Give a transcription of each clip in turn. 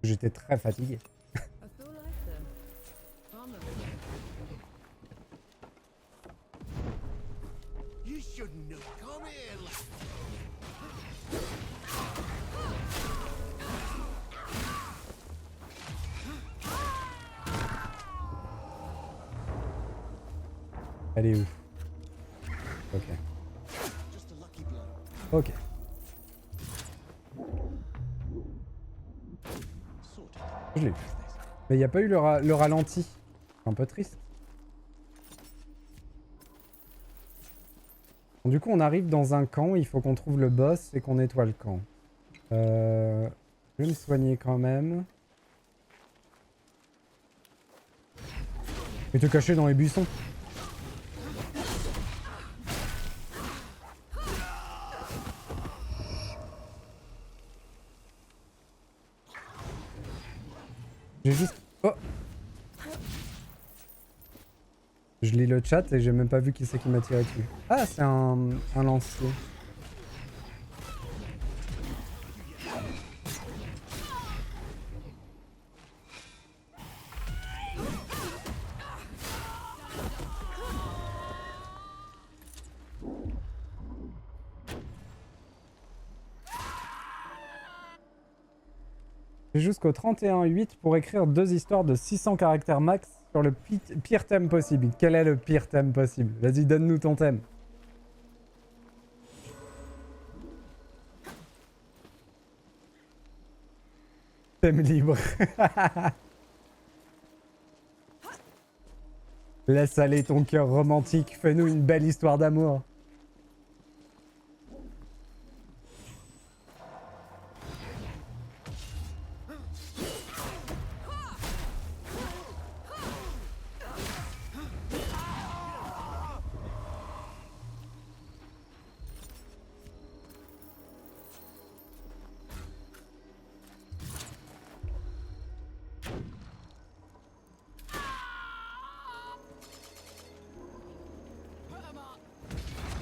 J'étais très fatigué. Elle est où? Ok. Ok. Je l'ai eu. Mais il n'y a pas eu le ralenti. C'est un peu triste. Bon, du coup, on arrive dans un camp. Il faut qu'on trouve le boss et qu'on nettoie le camp. Je vais me soigner quand même. Et te cacher dans les buissons. J'ai juste... Oh! Je lis le chat et j'ai même pas vu qui c'est qui m'a tiré dessus. Ah, c'est un lancier. J'ai jusqu'au 31-8 pour écrire 2 histoires de 600 caractères max sur le pire thème possible. Quel est le pire thème possible? Vas-y, donne-nous ton thème. Thème libre. Laisse aller ton cœur romantique, fais-nous une belle histoire d'amour.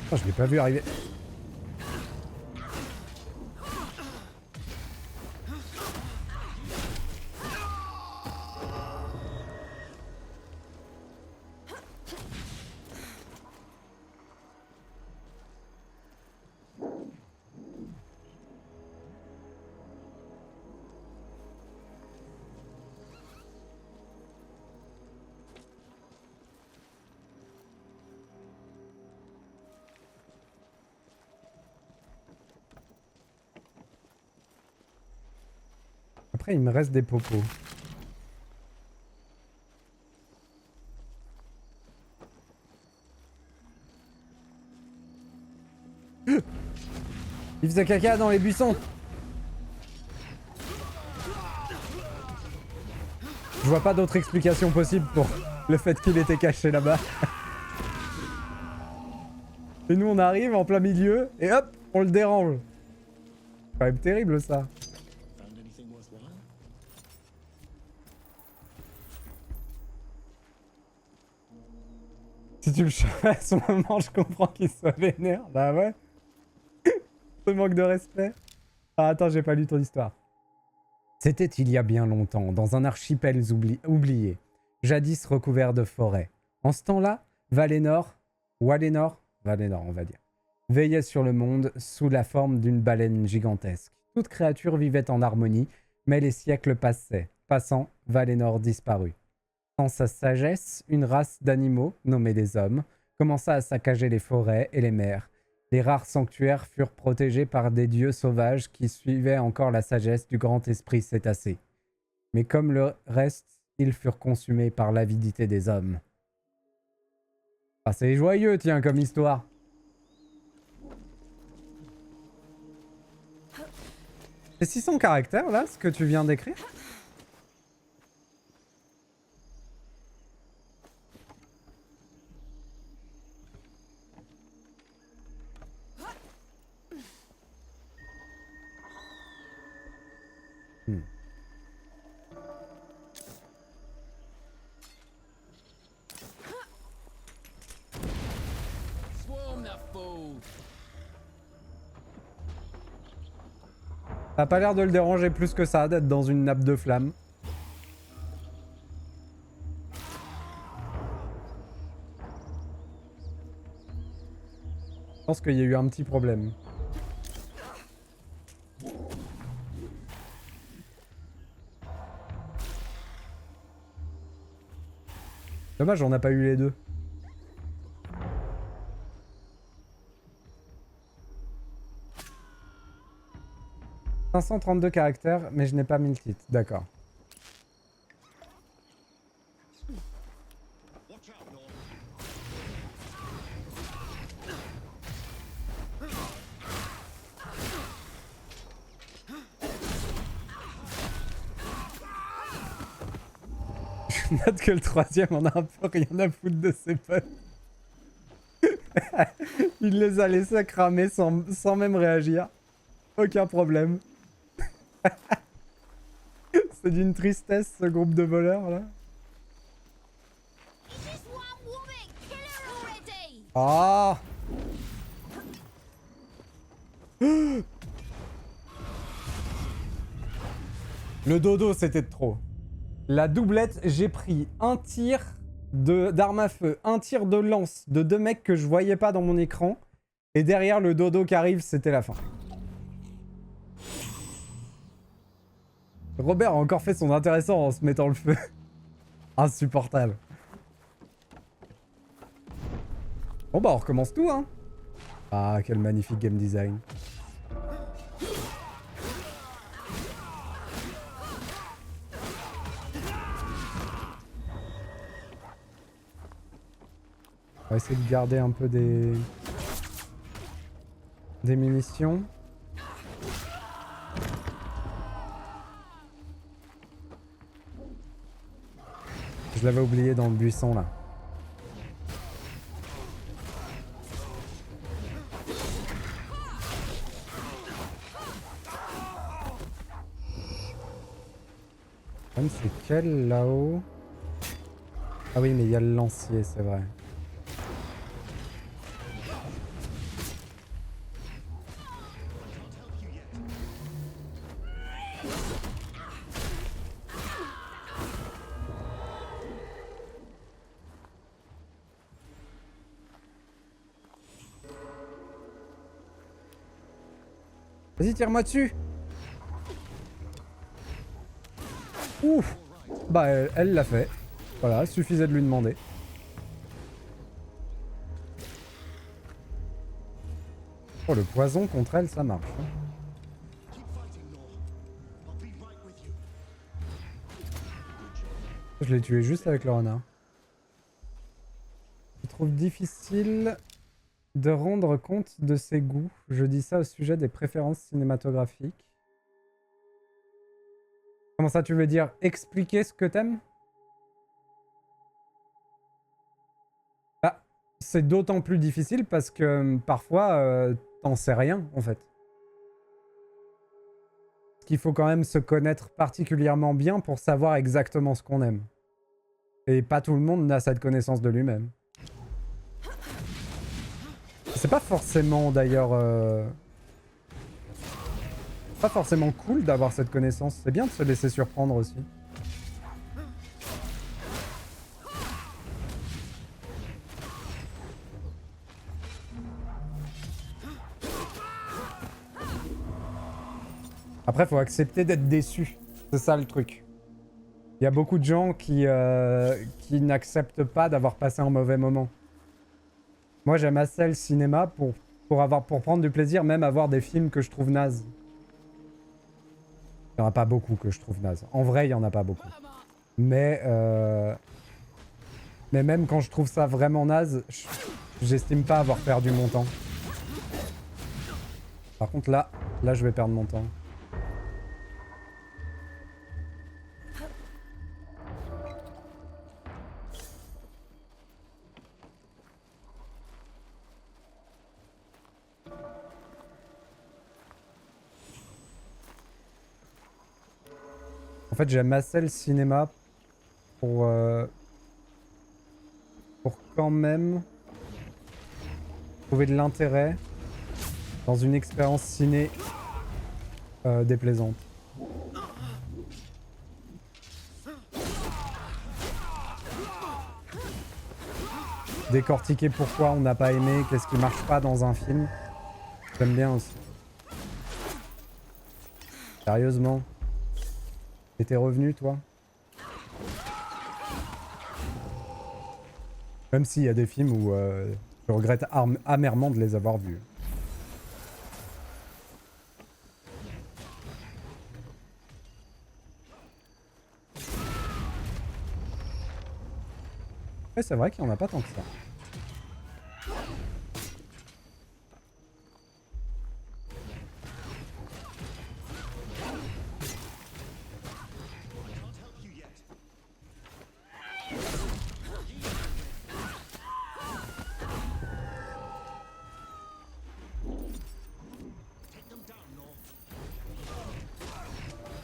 Oh, je l'ai pas vu arriver. Après, il me reste des popos. Il faisait caca dans les buissons. Je vois pas d'autre explication possible pour le fait qu'il était caché là-bas. Et nous, on arrive en plein milieu et hop, on le dérange. C'est quand même terrible ça. Si tu le chopes à ce moment, je comprends qu'il soit vénère. Bah ouais. Ce manque de respect. Ah, attends, j'ai pas lu ton histoire. C'était il y a bien longtemps, dans un archipel oublié, jadis recouvert de forêts. En ce temps-là, Valénor, on va dire, veillait sur le monde sous la forme d'une baleine gigantesque. Toute créature vivait en harmonie, mais les siècles passaient. Passant, Valénor disparut. Sans sa sagesse, une race d'animaux, nommés les hommes, commença à saccager les forêts et les mers. Les rares sanctuaires furent protégés par des dieux sauvages qui suivaient encore la sagesse du grand esprit cétacé. Mais comme le reste, ils furent consumés par l'avidité des hommes. Ah, c'est joyeux, tiens, comme histoire. C'est 600 caractères, là, ce que tu viens d'écrire? Hmm. Ça a pas l'air de le déranger plus que ça d'être dans une nappe de flammes. Je pense qu'il y a eu un petit problème. Dommage, on n'a pas eu les deux. « 532 caractères, mais je n'ai pas mis le titre. » D'accord. Je note que le troisième en a un peu rien à foutre de ses potes. Il les a laissés cramer sans même réagir. Aucun problème. C'est d'une tristesse ce groupe de voleurs là. Ah. Le dodo c'était de trop. La doublette, j'ai pris un tir d'arme à feu, un tir de lance de deux mecs que je voyais pas dans mon écran. Et derrière le dodo qui arrive, c'était la fin. Robert a encore fait son intéressant en se mettant le feu. Insupportable. Bon bah on recommence tout hein. Ah quel magnifique game design. On va essayer de garder un peu des munitions. Je l'avais oublié dans le buisson là. C'est quel là-haut? Ah oui mais il y a le lancier c'est vrai. Vas-y, tire-moi dessus. Ouf. Bah, elle l'a fait. Voilà, il suffisait de lui demander. Oh, le poison contre elle, ça marche. Je l'ai tué juste avec le renard. Je trouve difficile de rendre compte de ses goûts. Je dis ça au sujet des préférences cinématographiques. Comment ça, tu veux dire expliquer ce que t'aimes? Bah, c'est d'autant plus difficile parce que parfois, t'en sais rien, en fait. Parce qu'il faut quand même se connaître particulièrement bien pour savoir exactement ce qu'on aime. Et pas tout le monde n'a cette connaissance de lui-même. C'est pas forcément d'ailleurs... pas forcément cool d'avoir cette connaissance. C'est bien de se laisser surprendre aussi. Après, faut accepter d'être déçu. C'est ça le truc. Il y a beaucoup de gens qui n'acceptent pas d'avoir passé un mauvais moment. Moi, j'aime assez le cinéma pour prendre du plaisir, même à voir des films que je trouve nazes. Il n'y en a pas beaucoup que je trouve nazes. En vrai, il n'y en a pas beaucoup. Mais même quand je trouve ça vraiment naze, j'estime pas avoir perdu mon temps. Par contre, là, je vais perdre mon temps. En fait, j'aime assez le cinéma pour quand même trouver de l'intérêt dans une expérience ciné déplaisante. Décortiquer pourquoi on n'a pas aimé, qu'est-ce qui marche pas dans un film. J'aime bien aussi. Sérieusement. T'étais revenu, toi? Même s'il y a des films où je regrette amèrement de les avoir vus. Ouais, c'est vrai qu'il n'y en a pas tant que ça.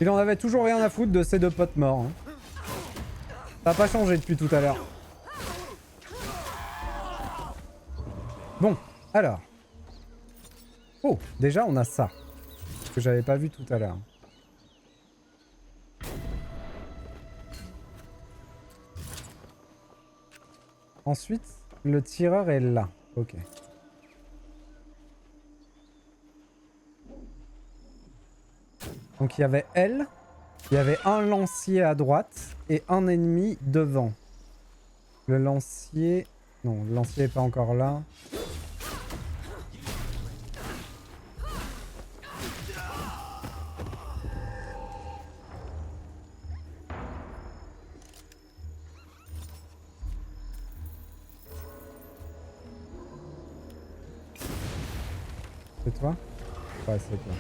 Il en avait toujours rien à foutre de ses deux potes morts. Hein. Ça n'a pas changé depuis tout à l'heure. Bon, alors. Oh, déjà on a ça. Que j'avais pas vu tout à l'heure. Ensuite, le tireur est là. Ok. Donc il y avait elle. Il y avait un lancier à droite et un ennemi devant. Le lancier... Non, le lancier n'est pas encore là. C'est toi? Ouais, c'est toi.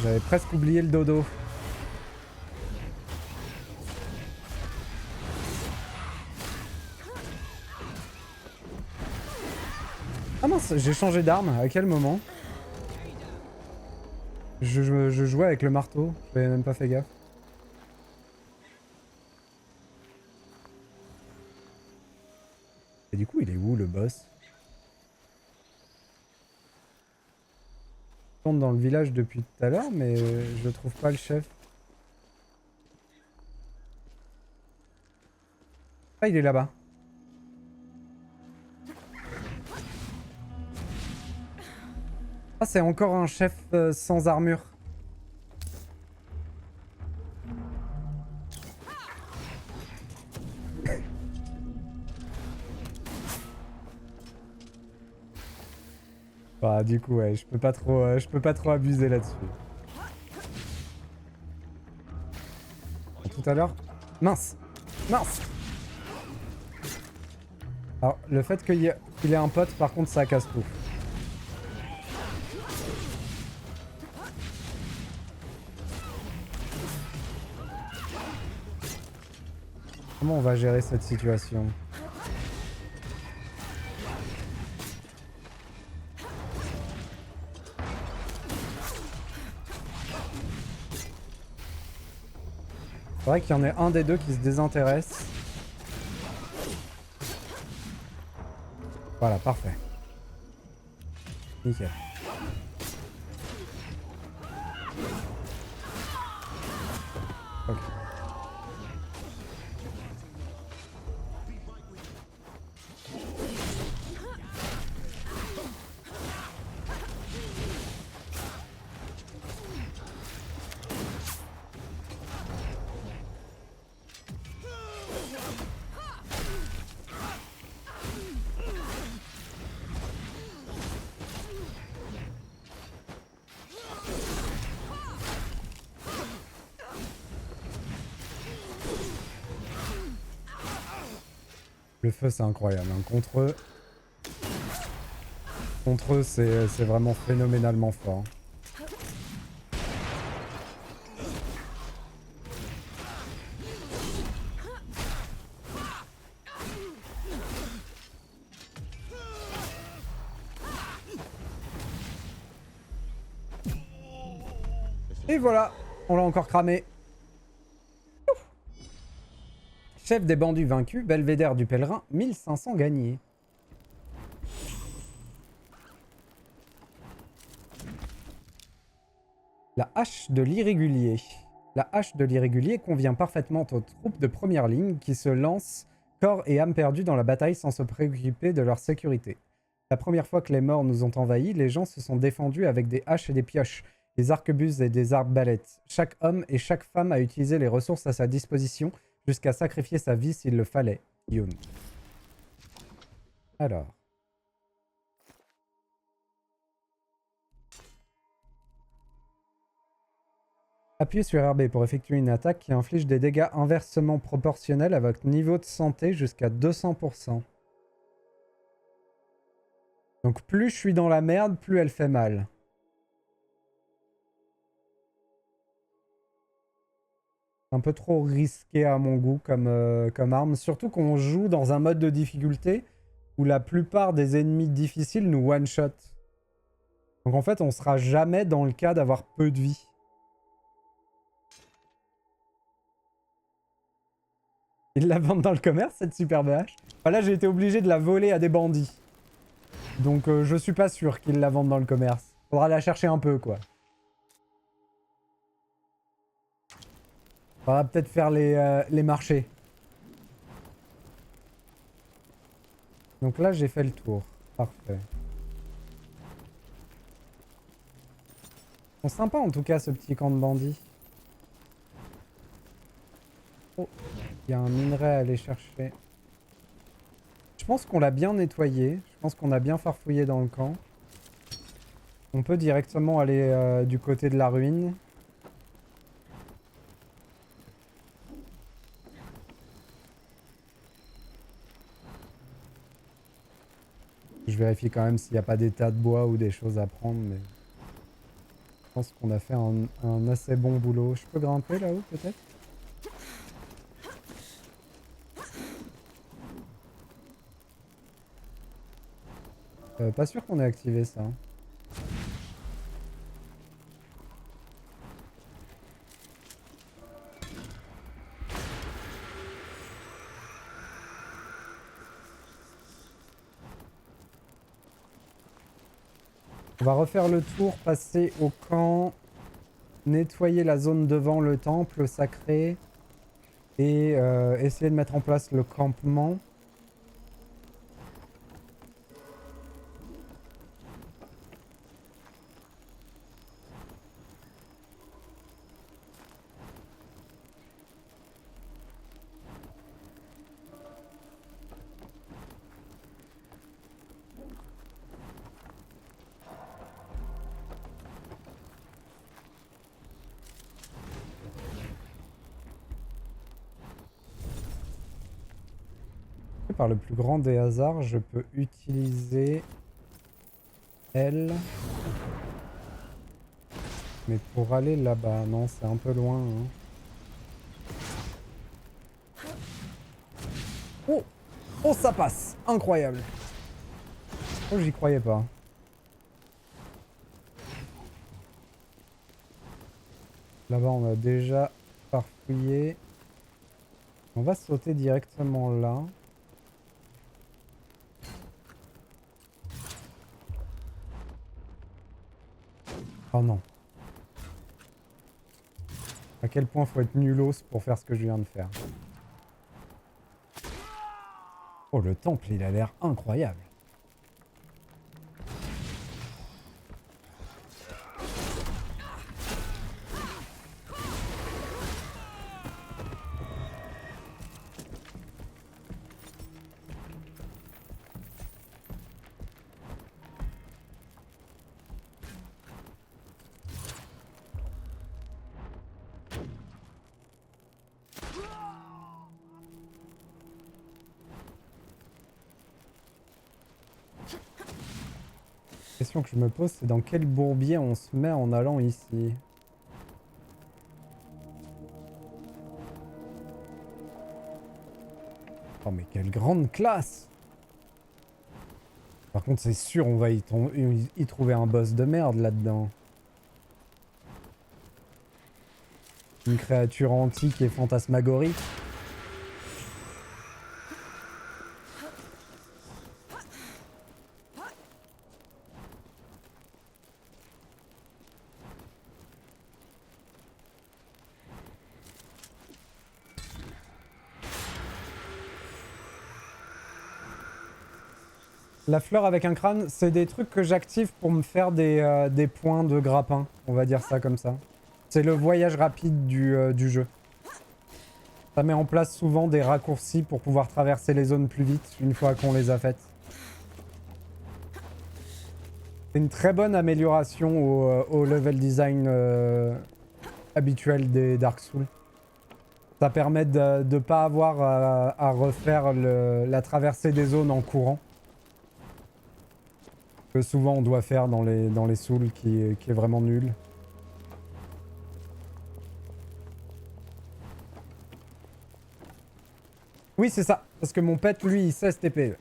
J'avais presque oublié le dodo. Ah mince, j'ai changé d'arme. À quel moment? Je jouais avec le marteau. J'avais même pas fait gaffe. Et du coup, il est où le boss? Je tourne dans le village depuis tout à l'heure, mais je trouve pas le chef. Ah, il est là-bas. Ah, c'est encore un chef sans armure. Bah, du coup, ouais, je peux pas trop abuser là-dessus. Tout à l'heure. Mince! Mince! Alors, le fait qu'il ait un pote, par contre, ça casse tout. Comment on va gérer cette situation? C'est vrai qu'il y en a un des deux qui se désintéresse. Voilà, parfait. Nickel. Ok. Le feu, c'est incroyable. Hein. Contre eux, c'est vraiment phénoménalement fort. Et voilà, on l'a encore cramé. Ouf. Chef des bandits vaincus, belvédère du pèlerin, 1500 gagnés. La hache de l'irrégulier. La hache de l'irrégulier convient parfaitement aux troupes de première ligne qui se lancent corps et âme perdus dans la bataille sans se préoccuper de leur sécurité. La première fois que les morts nous ont envahis, les gens se sont défendus avec des haches et des pioches, des arquebuses et des arbalètes. Chaque homme et chaque femme a utilisé les ressources à sa disposition jusqu'à sacrifier sa vie s'il le fallait. Yoon. Alors. Appuyez sur RB pour effectuer une attaque qui inflige des dégâts inversement proportionnels à votre niveau de santé jusqu'à 200%. Donc plus je suis dans la merde, plus elle fait mal. Un peu trop risqué à mon goût comme arme. Surtout qu'on joue dans un mode de difficulté où la plupart des ennemis difficiles nous one-shot. Donc en fait, on sera jamais dans le cas d'avoir peu de vie. Ils la vendent dans le commerce, cette superbe hache. Enfin, là, j'ai été obligé de la voler à des bandits. Donc je suis pas sûr qu'ils la vendent dans le commerce. Faudra la chercher un peu, quoi. Faudra peut-être faire les marchés. Donc là, j'ai fait le tour. Parfait. Ils sont sympas, en tout cas, ce petit camp de bandits. Oh, il y a un minerai à aller chercher. Je pense qu'on l'a bien nettoyé. Je pense qu'on a bien farfouillé dans le camp. On peut directement aller du côté de la ruine. Je vérifie quand même s'il n'y a pas des tas de bois ou des choses à prendre, mais... Je pense qu'on a fait un assez bon boulot. Je peux grimper là-haut, peut-être? Pas sûr qu'on ait activé ça. On va refaire le tour, passer au camp, nettoyer la zone devant le temple sacré et essayer de mettre en place le campement. Par le plus grand des hasards, je peux utiliser elle. Mais pour aller là-bas, non, c'est un peu loin. Hein. Oh! Oh, ça passe! Incroyable! Oh, j'y croyais pas. Là-bas, on a déjà farfouillé. On va sauter directement là. Oh non. À quel point faut être nulos pour faire ce que je viens de faire. Oh, le temple, il a l'air incroyable. La question que je me pose, c'est dans quel bourbier on se met en allant ici. Oh mais quelle grande classe! Par contre c'est sûr on va y trouver un boss de merde là-dedans. Une créature antique et fantasmagorique. La fleur avec un crâne, c'est des trucs que j'active pour me faire des points de grappin. On va dire ça comme ça. C'est le voyage rapide du jeu. Ça met en place souvent des raccourcis pour pouvoir traverser les zones plus vite une fois qu'on les a faites. C'est une très bonne amélioration au level design habituel des Dark Souls. Ça permet de ne pas avoir à refaire la traversée des zones en courant. Que souvent on doit faire dans les Souls qui est vraiment nul. Oui, c'est ça. Parce que mon pet, lui, il sait se TP.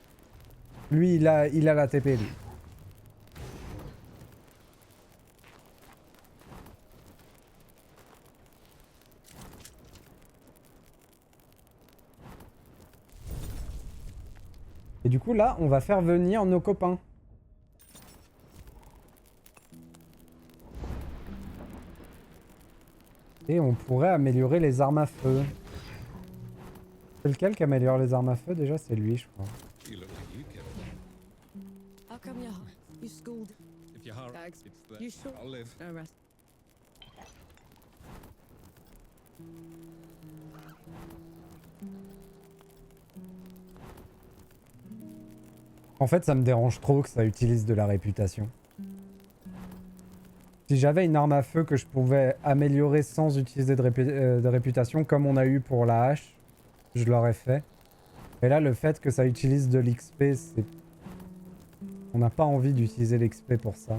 Lui, il a la TP, lui. Et du coup, là, on va faire venir nos copains. Et on pourrait améliorer les armes à feu. C'est lequel qui améliore les armes à feu déjà? C'est lui, je crois. You look like you killed him. How come you schooled? If you're hard, Tags. it's the You sure? I'll live. No rest. En fait, ça me dérange trop que ça utilise de la réputation. Si j'avais une arme à feu que je pouvais améliorer sans utiliser de réputation, comme on a eu pour la hache, je l'aurais fait. Et là, le fait que ça utilise de l'XP, c'est... On n'a pas envie d'utiliser l'XP pour ça.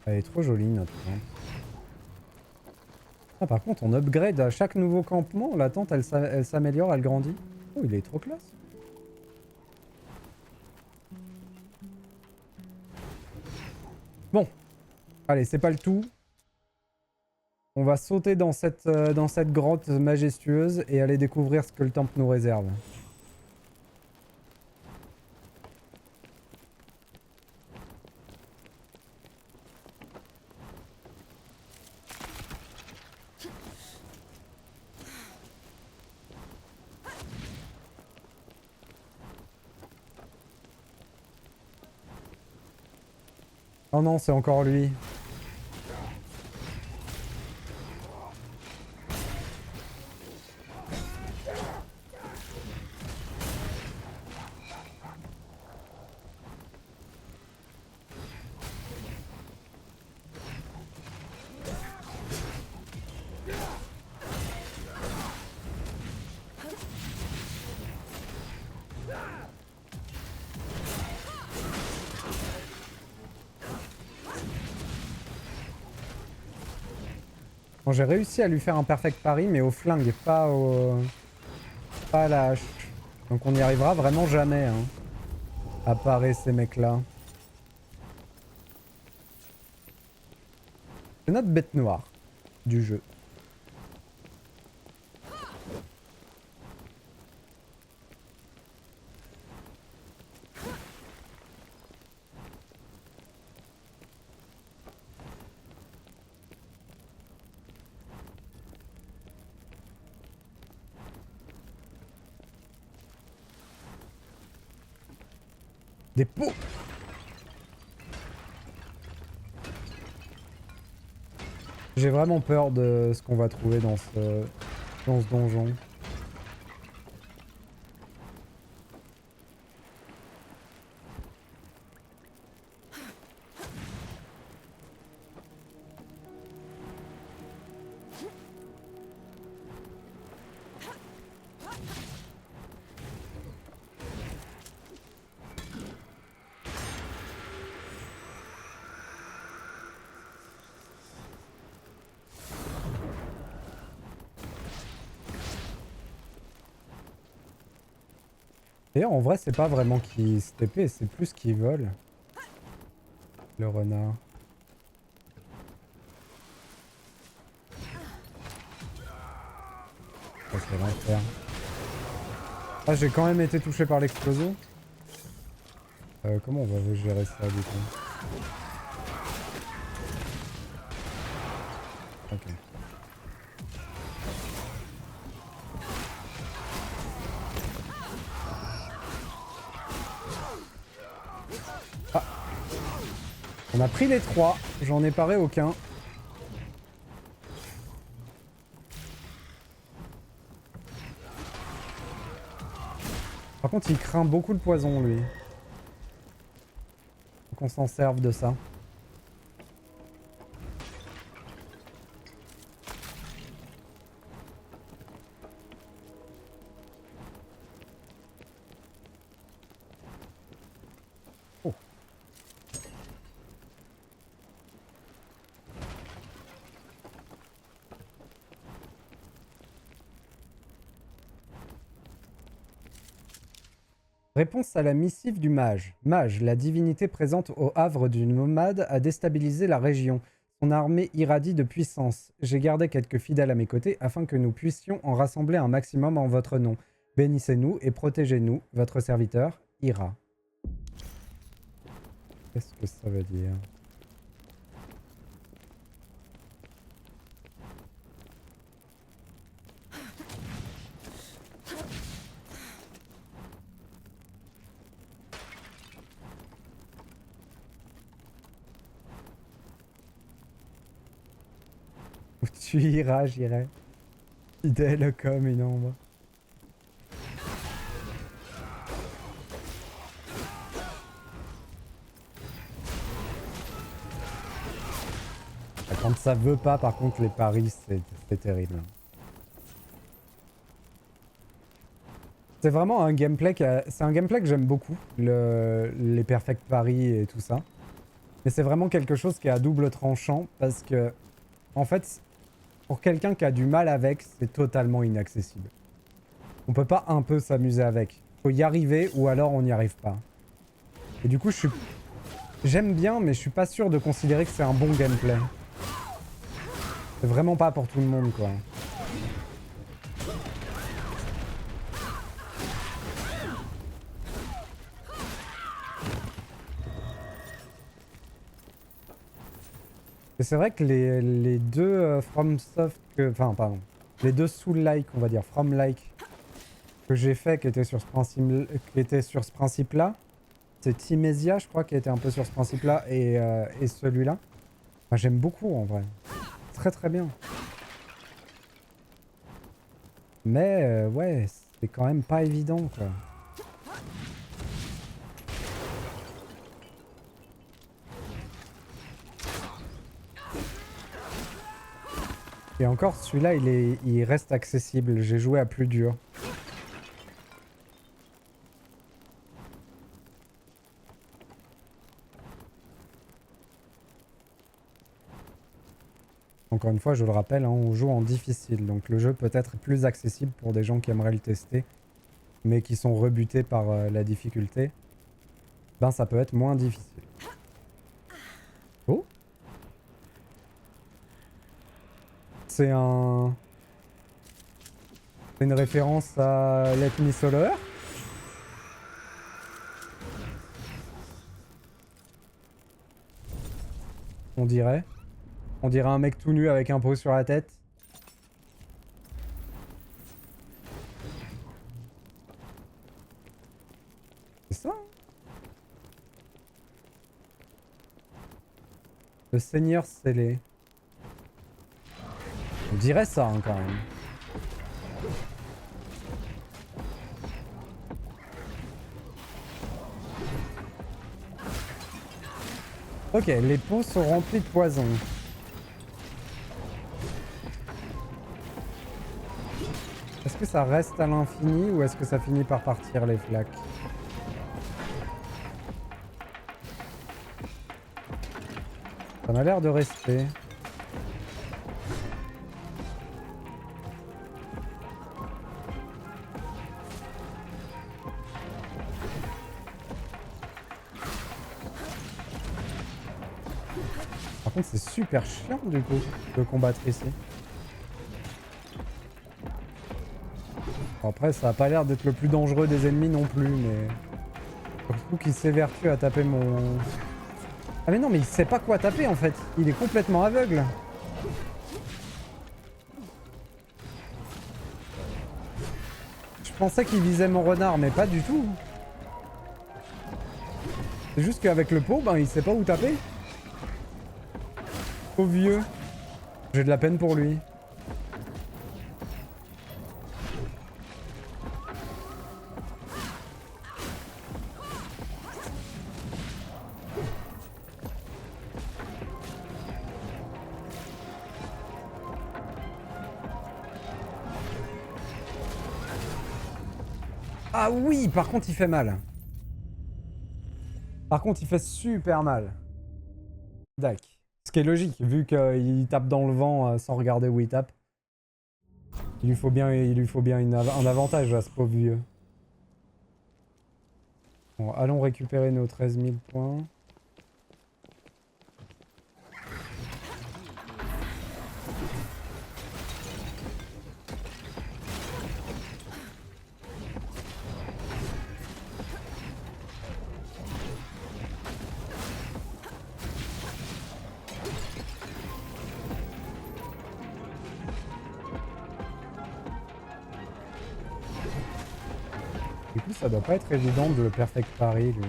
Elle est trop jolie, notre tente. Ah, par contre, on upgrade à chaque nouveau campement. La tente, elle s'améliore, elle grandit. Oh, il est trop classe. Bon. Allez, c'est pas le tout. On va sauter dans cette grotte majestueuse et aller découvrir ce que le temple nous réserve. Oh non, c'est encore lui. Bon, j'ai réussi à lui faire un perfect parry, mais au flingue, pas à la hache. Donc on n'y arrivera vraiment jamais, hein, à parer ces mecs-là. C'est notre bête noire du jeu. Des pots. J'ai vraiment peur de ce qu'on va trouver dans ce donjon. Et en vrai, c'est pas vraiment qu'il se TP, c'est plus qu'il vole. Le renard. Ça, c'est l'enfer. Ah, j'ai quand même été touché par l'explosion. Comment on va gérer ça du coup? Ok. On a pris les 3, j'en ai paré aucun. Par contre, il craint beaucoup le poison, lui. Faut qu'on s'en serve de ça. Oh. Réponse à la missive du mage. Mage, la divinité présente au havre du nomade, a déstabilisé la région. Son armée irradie de puissance. J'ai gardé quelques fidèles à mes côtés afin que nous puissions en rassembler un maximum en votre nom. Bénissez-nous et protégez-nous, votre serviteur, Ira. Qu'est-ce que ça veut dire? Où tu iras, j'irai. Fidèle comme une ombre. Quand ça veut pas, par contre, les paris, c'est terrible. C'est vraiment un gameplay c'est un gameplay que j'aime beaucoup, les perfect paris et tout ça. Mais c'est vraiment quelque chose qui est à double tranchant parce que, en fait, pour quelqu'un qui a du mal avec, c'est totalement inaccessible. On peut pas un peu s'amuser avec. Faut y arriver ou alors on n'y arrive pas. Et du coup, j'aime bien, mais je suis pas sûr de considérer que c'est un bon gameplay. C'est vraiment pas pour tout le monde, quoi. Et c'est vrai que les deux FromSoft enfin, pardon. Les deux Soul-like, on va dire, From-like, que j'ai fait, qui étaient sur ce principe-là, c'est Timesia, je crois, qui était un peu sur ce principe-là, et celui-là. Enfin, j'aime beaucoup, en vrai. Très très bien. Mais, ouais, c'est quand même pas évident, quoi. Et encore, celui-là, il reste accessible. J'ai joué à plus dur. Encore une fois, je le rappelle, hein, on joue en difficile. Donc le jeu peut être plus accessible pour des gens qui aimeraient le tester, mais qui sont rebutés par la difficulté. Ben, ça peut être moins difficile. Oh! C'est une référence à Let Me Solar. On dirait. On dirait un mec tout nu avec un pot sur la tête. C'est ça, hein? Le Seigneur scellé. On dirait ça, hein, quand même. Ok, les pots sont remplis de poison. Est-ce que ça reste à l'infini ou est-ce que ça finit par partir les flaques? Ça m'a l'air de rester. Par contre, c'est super chiant du coup de combattre ici. Bon, après, ça a pas l'air d'être le plus dangereux des ennemis non plus, mais surtout qu'il s'évertue à taper mon... Ah mais non, mais il sait pas quoi taper en fait. Il est complètement aveugle. Je pensais qu'il visait mon renard, mais pas du tout. C'est juste qu'avec le pot, ben il sait pas où taper. Au vieux. J'ai de la peine pour lui. Ah oui, par contre il fait mal. Par contre il fait super mal. Dac. Ce qui est logique, vu qu'il tape dans le vent sans regarder où il tape. Il lui faut bien un avantage à ce pauvre vieux. Bon, allons récupérer nos 13 000 points. Du coup, ça doit pas être évident de le perfect parry, lui.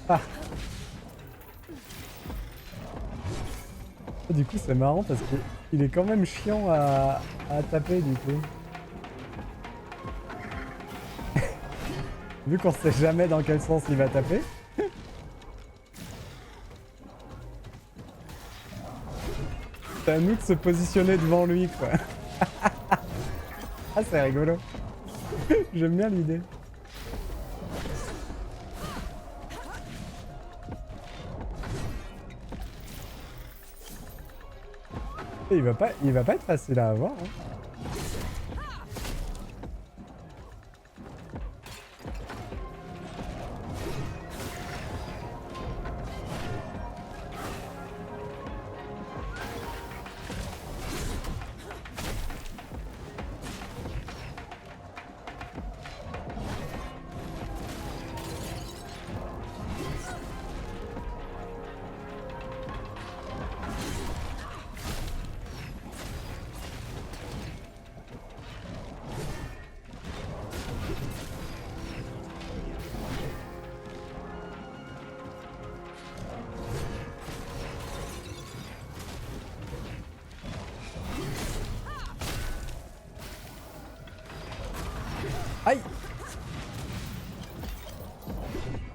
Ah. Du coup, c'est marrant parce qu'il est quand même chiant à taper, du coup. Vu qu'on sait jamais dans quel sens il va taper. C'est à nous de se positionner devant lui, quoi. Ah, c'est rigolo. J'aime bien l'idée. Et il va pas être facile à avoir, hein. Aïe!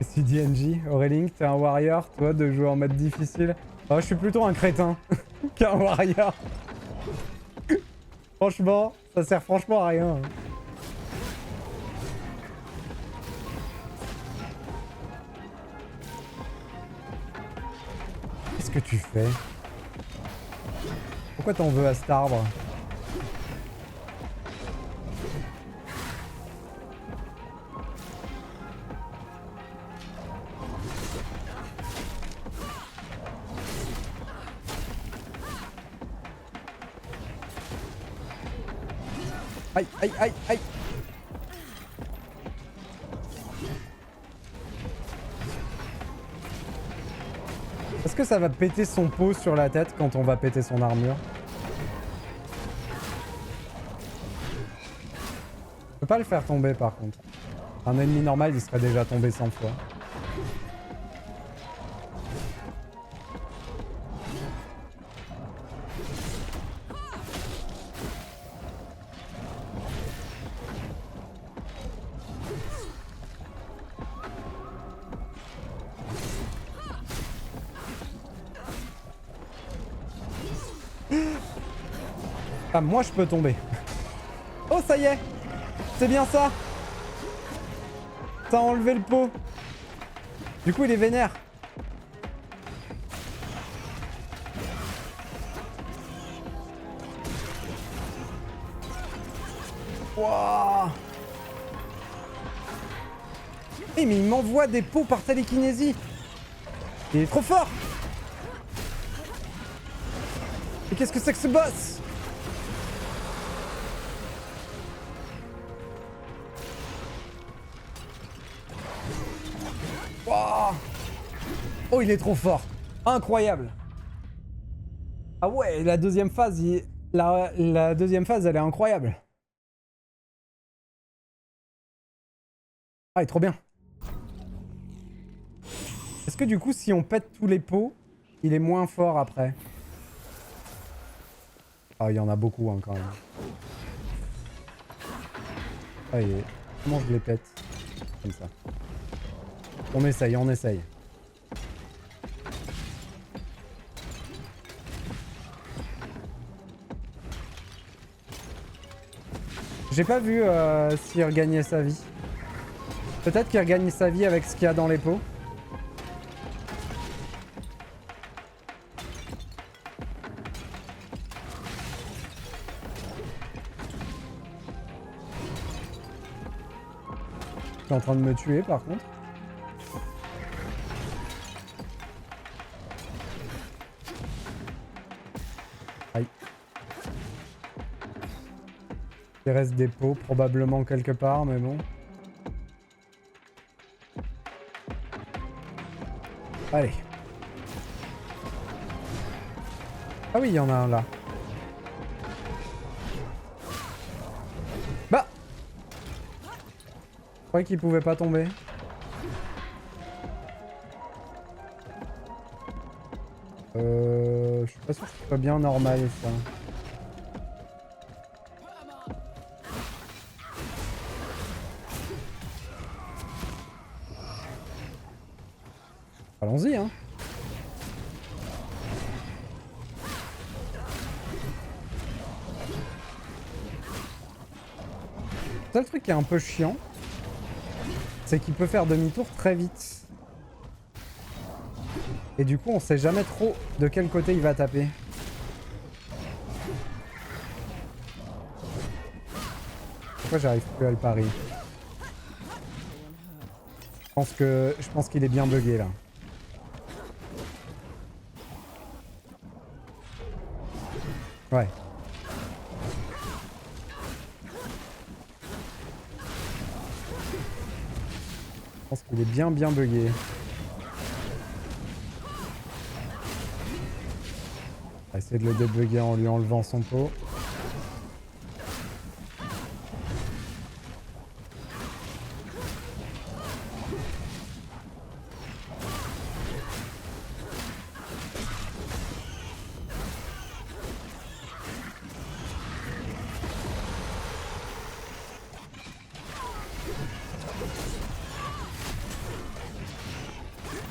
CDNJ, Aurélink, t'es un warrior, toi, de jouer en mode difficile. Oh, je suis plutôt un crétin qu'un warrior. Franchement, ça sert franchement à rien. Qu'est-ce que tu fais? Pourquoi t'en veux à cet arbre? Aïe, aïe, aïe, aïe. Est-ce que ça va péter son pot sur la tête quand on va péter son armure? Je peux pas le faire tomber par contre. Un ennemi normal, il serait déjà tombé 100 fois. Ah, moi je peux tomber. Oh, ça y est! C'est bien ça! T'as enlevé le pot. Du coup, il est vénère. Wouah! Eh, mais il m'envoie des pots par télékinésie. Il est trop fort! Mais qu'est-ce que c'est que ce boss? Wouah! Oh, il est trop fort. Incroyable. Ah ouais, la deuxième phase, la deuxième phase, elle est incroyable. Ah, il est trop bien. Est-ce que du coup, si on pète tous les pots, il est moins fort après? Ah, il y en a beaucoup hein, quand même. Ah, comment je les pète? Comme ça. On essaye, on essaye. J'ai pas vu s'il regagnait sa vie. Peut-être qu'il regagne sa vie avec ce qu'il y a dans les pots. Je suis en train de me tuer par contre. Aïe. Il reste des pots probablement quelque part, mais bon. Allez. Ah oui, il y en a un là. Bah! Je croyais qu'il pouvait pas tomber. Je suis pas sûr que ce soit bien normal ça. Allons-y hein. Le seul truc qui est un peu chiant, c'est qu'il peut faire demi-tour très vite. Et du coup, on sait jamais trop de quel côté il va taper. Pourquoi j'arrive plus à le parier? Je pense qu'il est bien bugué là. Ouais. Je pense qu'il est bien bugué. On va essayer de le débugger en lui enlevant son pot.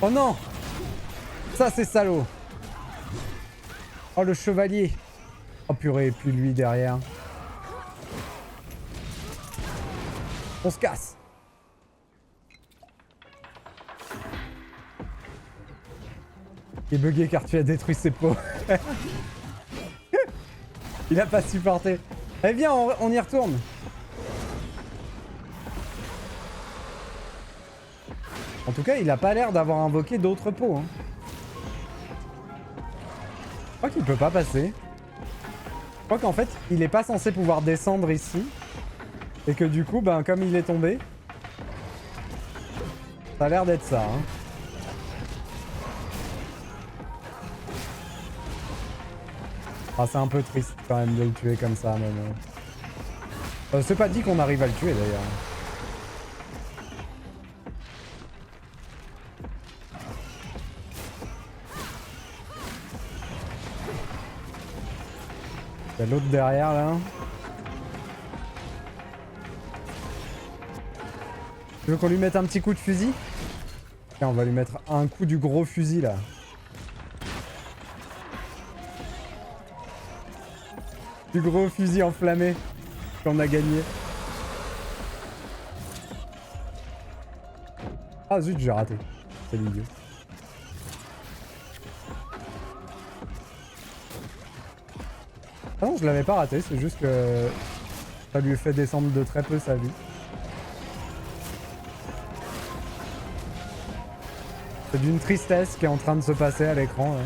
Oh non! Ça c'est salaud! Oh le chevalier! Oh purée, et puis lui derrière. On se casse! Il est bugué car tu as détruit ses pots. Il a pas supporté. Eh bien, on y retourne. En tout cas, il a pas l'air d'avoir invoqué d'autres pots. Hein. Je crois qu'il peut pas passer. Je crois qu'en fait, il est pas censé pouvoir descendre ici. Et que du coup, ben, comme il est tombé, ça a l'air d'être ça. Hein. Ah, c'est un peu triste quand même de le tuer comme ça, mais bon. C'est pas dit qu'on arrive à le tuer d'ailleurs. Il y a l'autre derrière là. Tu veux qu'on lui mette un petit coup de fusil? Tiens, on va lui mettre un coup du gros fusil là. Du gros fusil enflammé qu'on a gagné. Ah zut, j'ai raté. C'est l'idiot. Ah non, je l'avais pas raté, c'est juste que ça lui fait descendre de très peu sa vie. C'est d'une tristesse qui est en train de se passer à l'écran. Hein.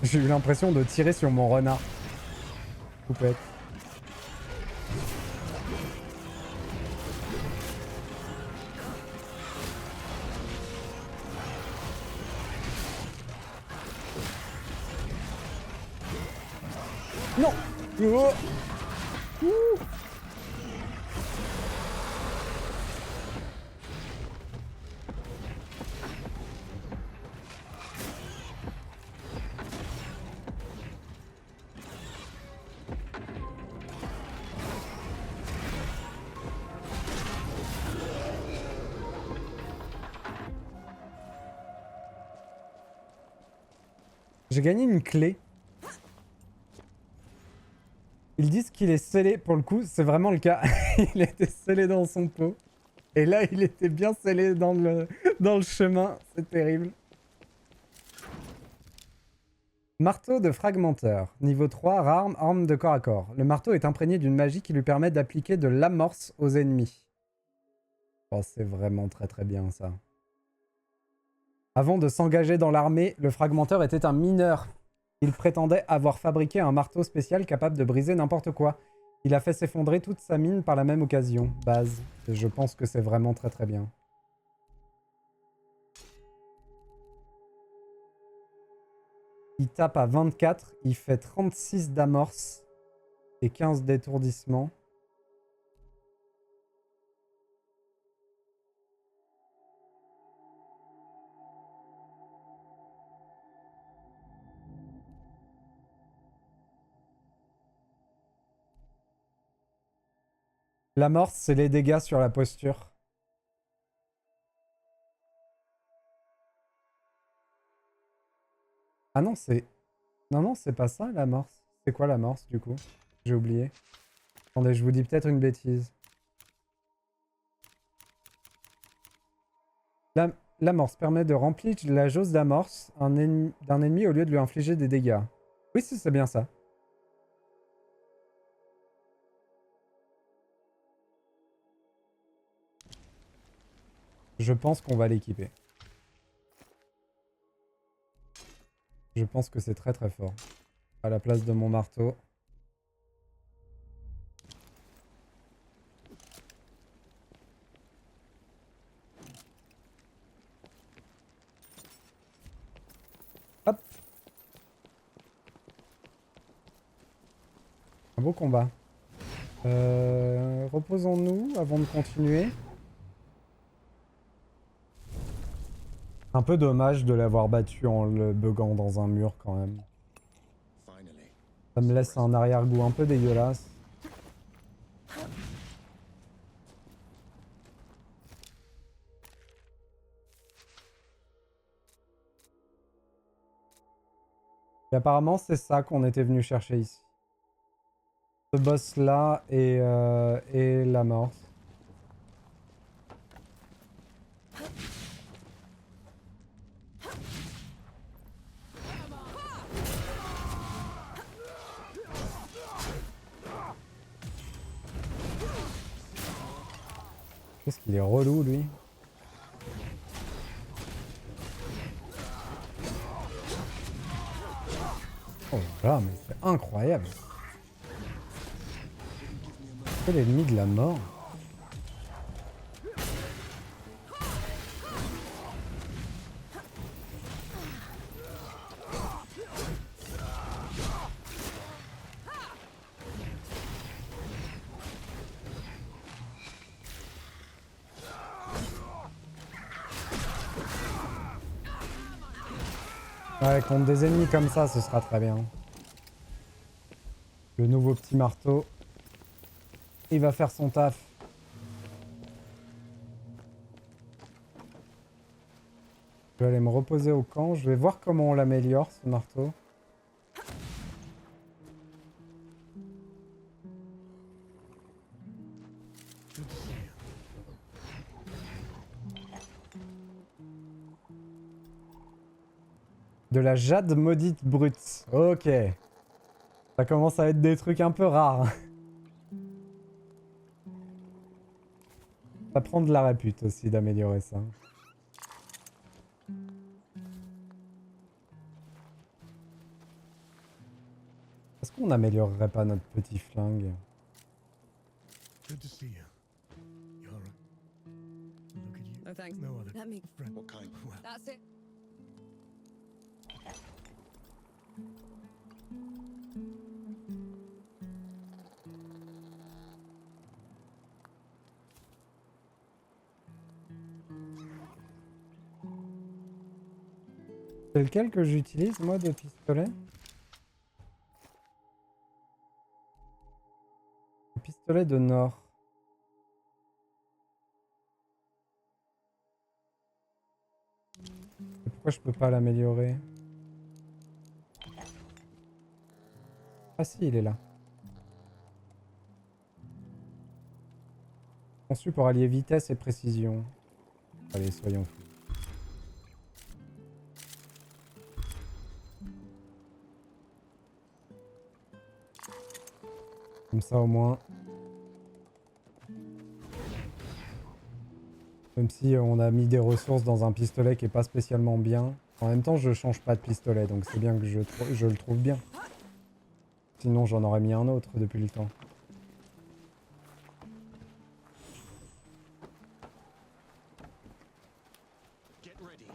J'ai eu l'impression de tirer sur mon renard. Coupette. Non. Oh. Ouh. J'ai gagné une clé. Ils disent qu'il est scellé. Pour le coup, c'est vraiment le cas. Il était scellé dans son pot. Et là, il était bien scellé dans le chemin. C'est terrible. Marteau de fragmenteur. Niveau 3, rare, arme de corps à corps. Le marteau est imprégné d'une magie qui lui permet d'appliquer de l'amorce aux ennemis. Oh, c'est vraiment très très bien ça. Avant de s'engager dans l'armée, le fragmenteur était un mineur. Il prétendait avoir fabriqué un marteau spécial capable de briser n'importe quoi. Il a fait s'effondrer toute sa mine par la même occasion. Base. Et je pense que c'est vraiment très très bien. Il tape à 24, il fait 36 d'amorce et 15 d'étourdissement. L'amorce, c'est les dégâts sur la posture. Ah non, c'est... Non, non, c'est pas ça, l'amorce. C'est quoi l'amorce, du coup? J'ai oublié. Attendez, je vous dis peut-être une bêtise. L'amorce permet de remplir la jauge d'amorce d'un ennemi au lieu de lui infliger des dégâts. Oui, si, c'est bien ça. Je pense qu'on va l'équiper. Je pense que c'est très très fort. À la place de mon marteau. Hop. Un beau combat. Reposons-nous avant de continuer. Un peu dommage de l'avoir battu en le buguant dans un mur quand même. Finally. Ça me laisse un arrière-goût un peu dégueulasse. Et apparemment, c'est ça qu'on était venu chercher ici. Ce boss-là et l'amorce. Qu'est-ce qu'il est relou, lui. Oh là, mais c'est incroyable. C'est l'ennemi de la mort. Ouais, contre des ennemis comme ça, ce sera très bien. Le nouveau petit marteau. Il va faire son taf. Je vais aller me reposer au camp. Je vais voir comment on l'améliore, ce marteau. De la jade maudite brute. Ok. Ça commence à être des trucs un peu rares. Ça prend de la répute aussi d'améliorer ça. On n'améliorerait pas notre petit flingue. Good to see you. You're look at you. No thanks. No other Let me. friend. What kind? Well, That's it. C'est lequel que j'utilise moi de pistolet? Le pistolet de Nord. Et pourquoi je peux pas l'améliorer? Ah si, il est là. Conçu pour allier vitesse et précision. Allez, soyons fous. Comme ça au moins. Même si on a mis des ressources dans un pistolet qui est pas spécialement bien. En même temps, je change pas de pistolet, donc c'est bien que je le trouve bien. Sinon, j'en aurais mis un autre depuis le temps. Get ready.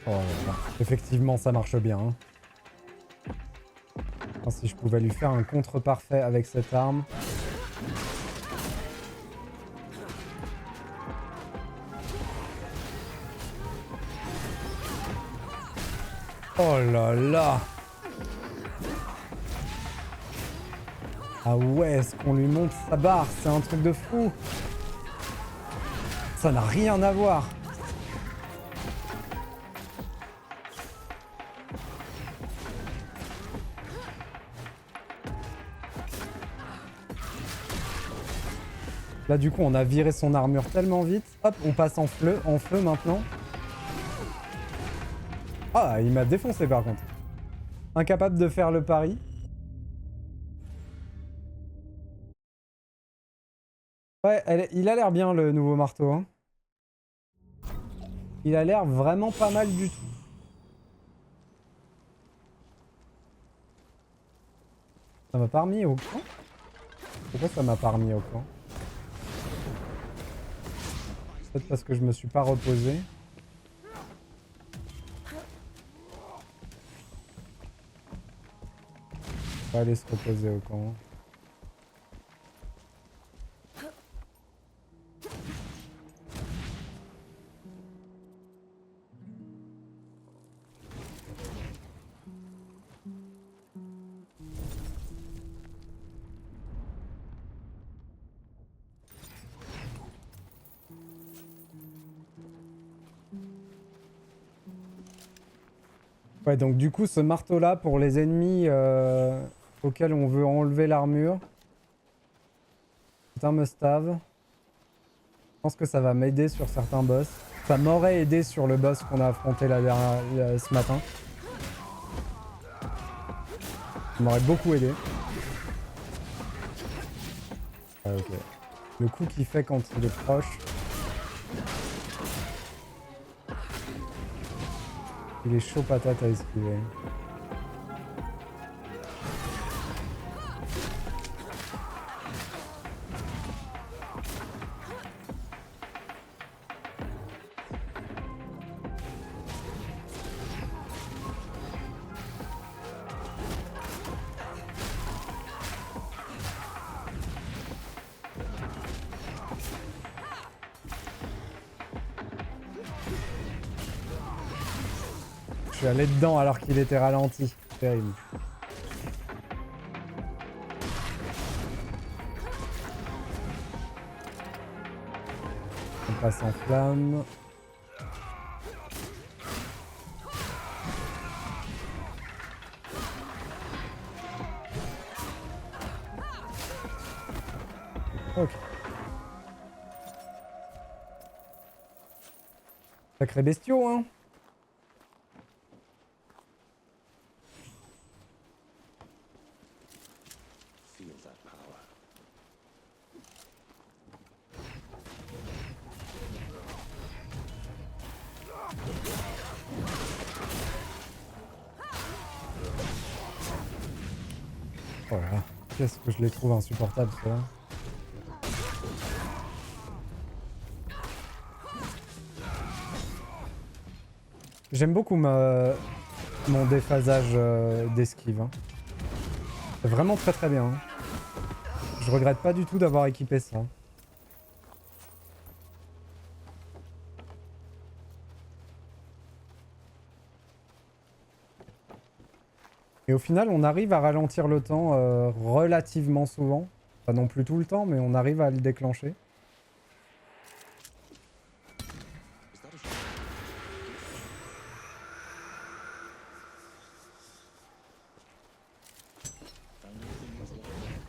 Oh là là. Effectivement, ça marche bien. Hein. Enfin, si je pouvais lui faire un contre parfait avec cette arme. Oh là là. Ah ouais, est-ce qu'on lui monte sa barre? C'est un truc de fou. Ça n'a rien à voir. Là du coup on a viré son armure tellement vite. Hop, on passe en feu maintenant. Ah, il m'a défoncé par contre. Incapable de faire le pari. Ouais, il a l'air bien le nouveau marteau. Hein. Il a l'air vraiment pas mal du tout. Ça m'a pas remis au camp? Pourquoi ça m'a pas remis au camp? Peut-être parce que je me suis pas reposé. On va aller se reposer au camp. Ouais, donc du coup, ce marteau-là, pour les ennemis auxquels on veut enlever l'armure, c'est un must-have. Je pense que ça va m'aider sur certains boss. Ça m'aurait aidé sur le boss qu'on a affronté ce matin. Ça m'aurait beaucoup aidé. Ah, ok. Le coup qu'il fait quand il est proche. Il est chaud patate à esquiver. Je suis allé dedans alors qu'il était ralenti. Terrible. On passe en flamme. Ok. Sacré bestiaux, hein. Feel that power. Oh là là, qu'est-ce que je les trouve insupportables, ceux-là. J'aime beaucoup mon déphasage d'esquive. Hein. C'est vraiment très très bien. Hein. Je regrette pas du tout d'avoir équipé ça. Et au final, on arrive à ralentir le temps relativement souvent. Pas non plus tout le temps, mais on arrive à le déclencher. Is that a shot? Found anything worthwhile?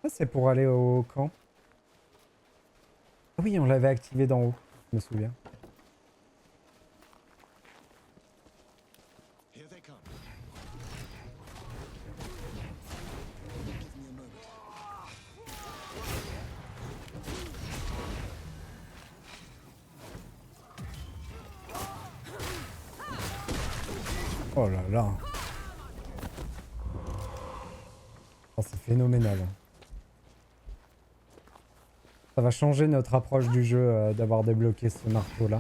Ah, c'est pour aller au camp. Ah oui, on l'avait activé d'en haut, je me souviens. Here they come. Give me a moment. Oh là là. Oh, c'est phénoménal. Ça va changer notre approche du jeu d'avoir débloqué ce marteau là.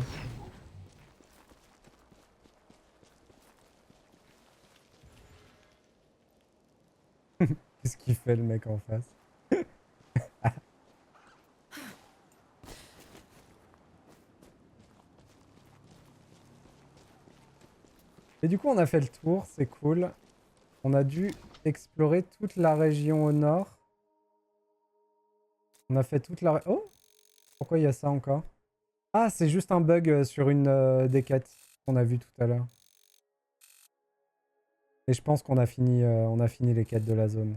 Qu'est-ce qu'il fait le mec en face? Et du coup on a fait le tour, c'est cool. On a dû explorer toute la région au nord. On a fait toute la... Oh! Pourquoi il y a ça encore? Ah, c'est juste un bug sur une des quêtes qu'on a vu tout à l'heure. Et je pense qu'on a fini les quêtes de la zone.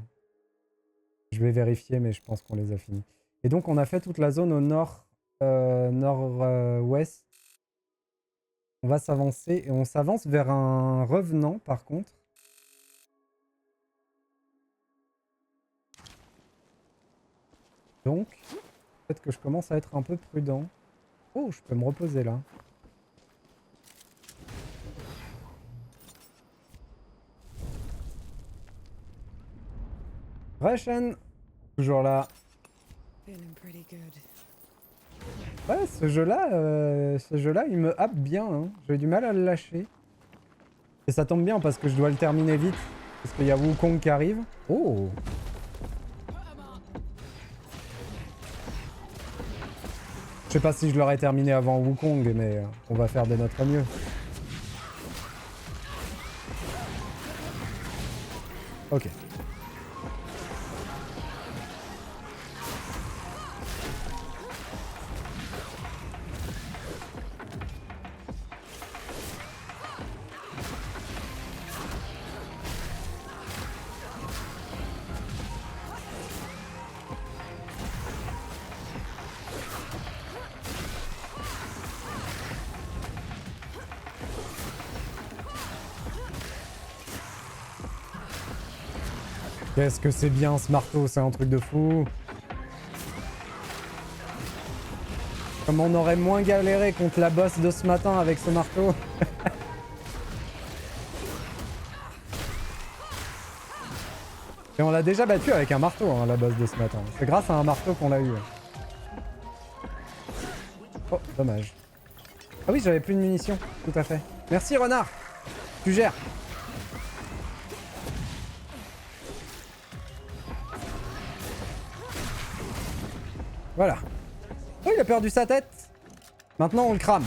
Je vais vérifier, mais je pense qu'on les a finis. Et donc on a fait toute la zone au nord, nord-ouest. On va s'avancer et on s'avance vers un revenant par contre. Donc, peut-être que je commence à être un peu prudent. Oh, je peux me reposer là. Ration, toujours là. Feeling pretty good. Ouais, ce jeu-là, il me happe bien. Hein. J'ai du mal à le lâcher. Et ça tombe bien parce que je dois le terminer vite. Parce qu'il y a Wukong qui arrive. Oh! Je sais pas si je l'aurais terminé avant Wukong, mais on va faire de notre mieux. Ok. Qu'est-ce que c'est bien ce marteau, c'est un truc de fou. Comme on aurait moins galéré contre la boss de ce matin avec ce marteau. Et on l'a déjà battu avec un marteau, hein, la boss de ce matin. C'est grâce à un marteau qu'on l'a eu. Oh, dommage. Ah oui, j'avais plus de munitions, tout à fait. Merci renard, tu gères. Voilà. Oh, il a perdu sa tête. Maintenant, on le crame.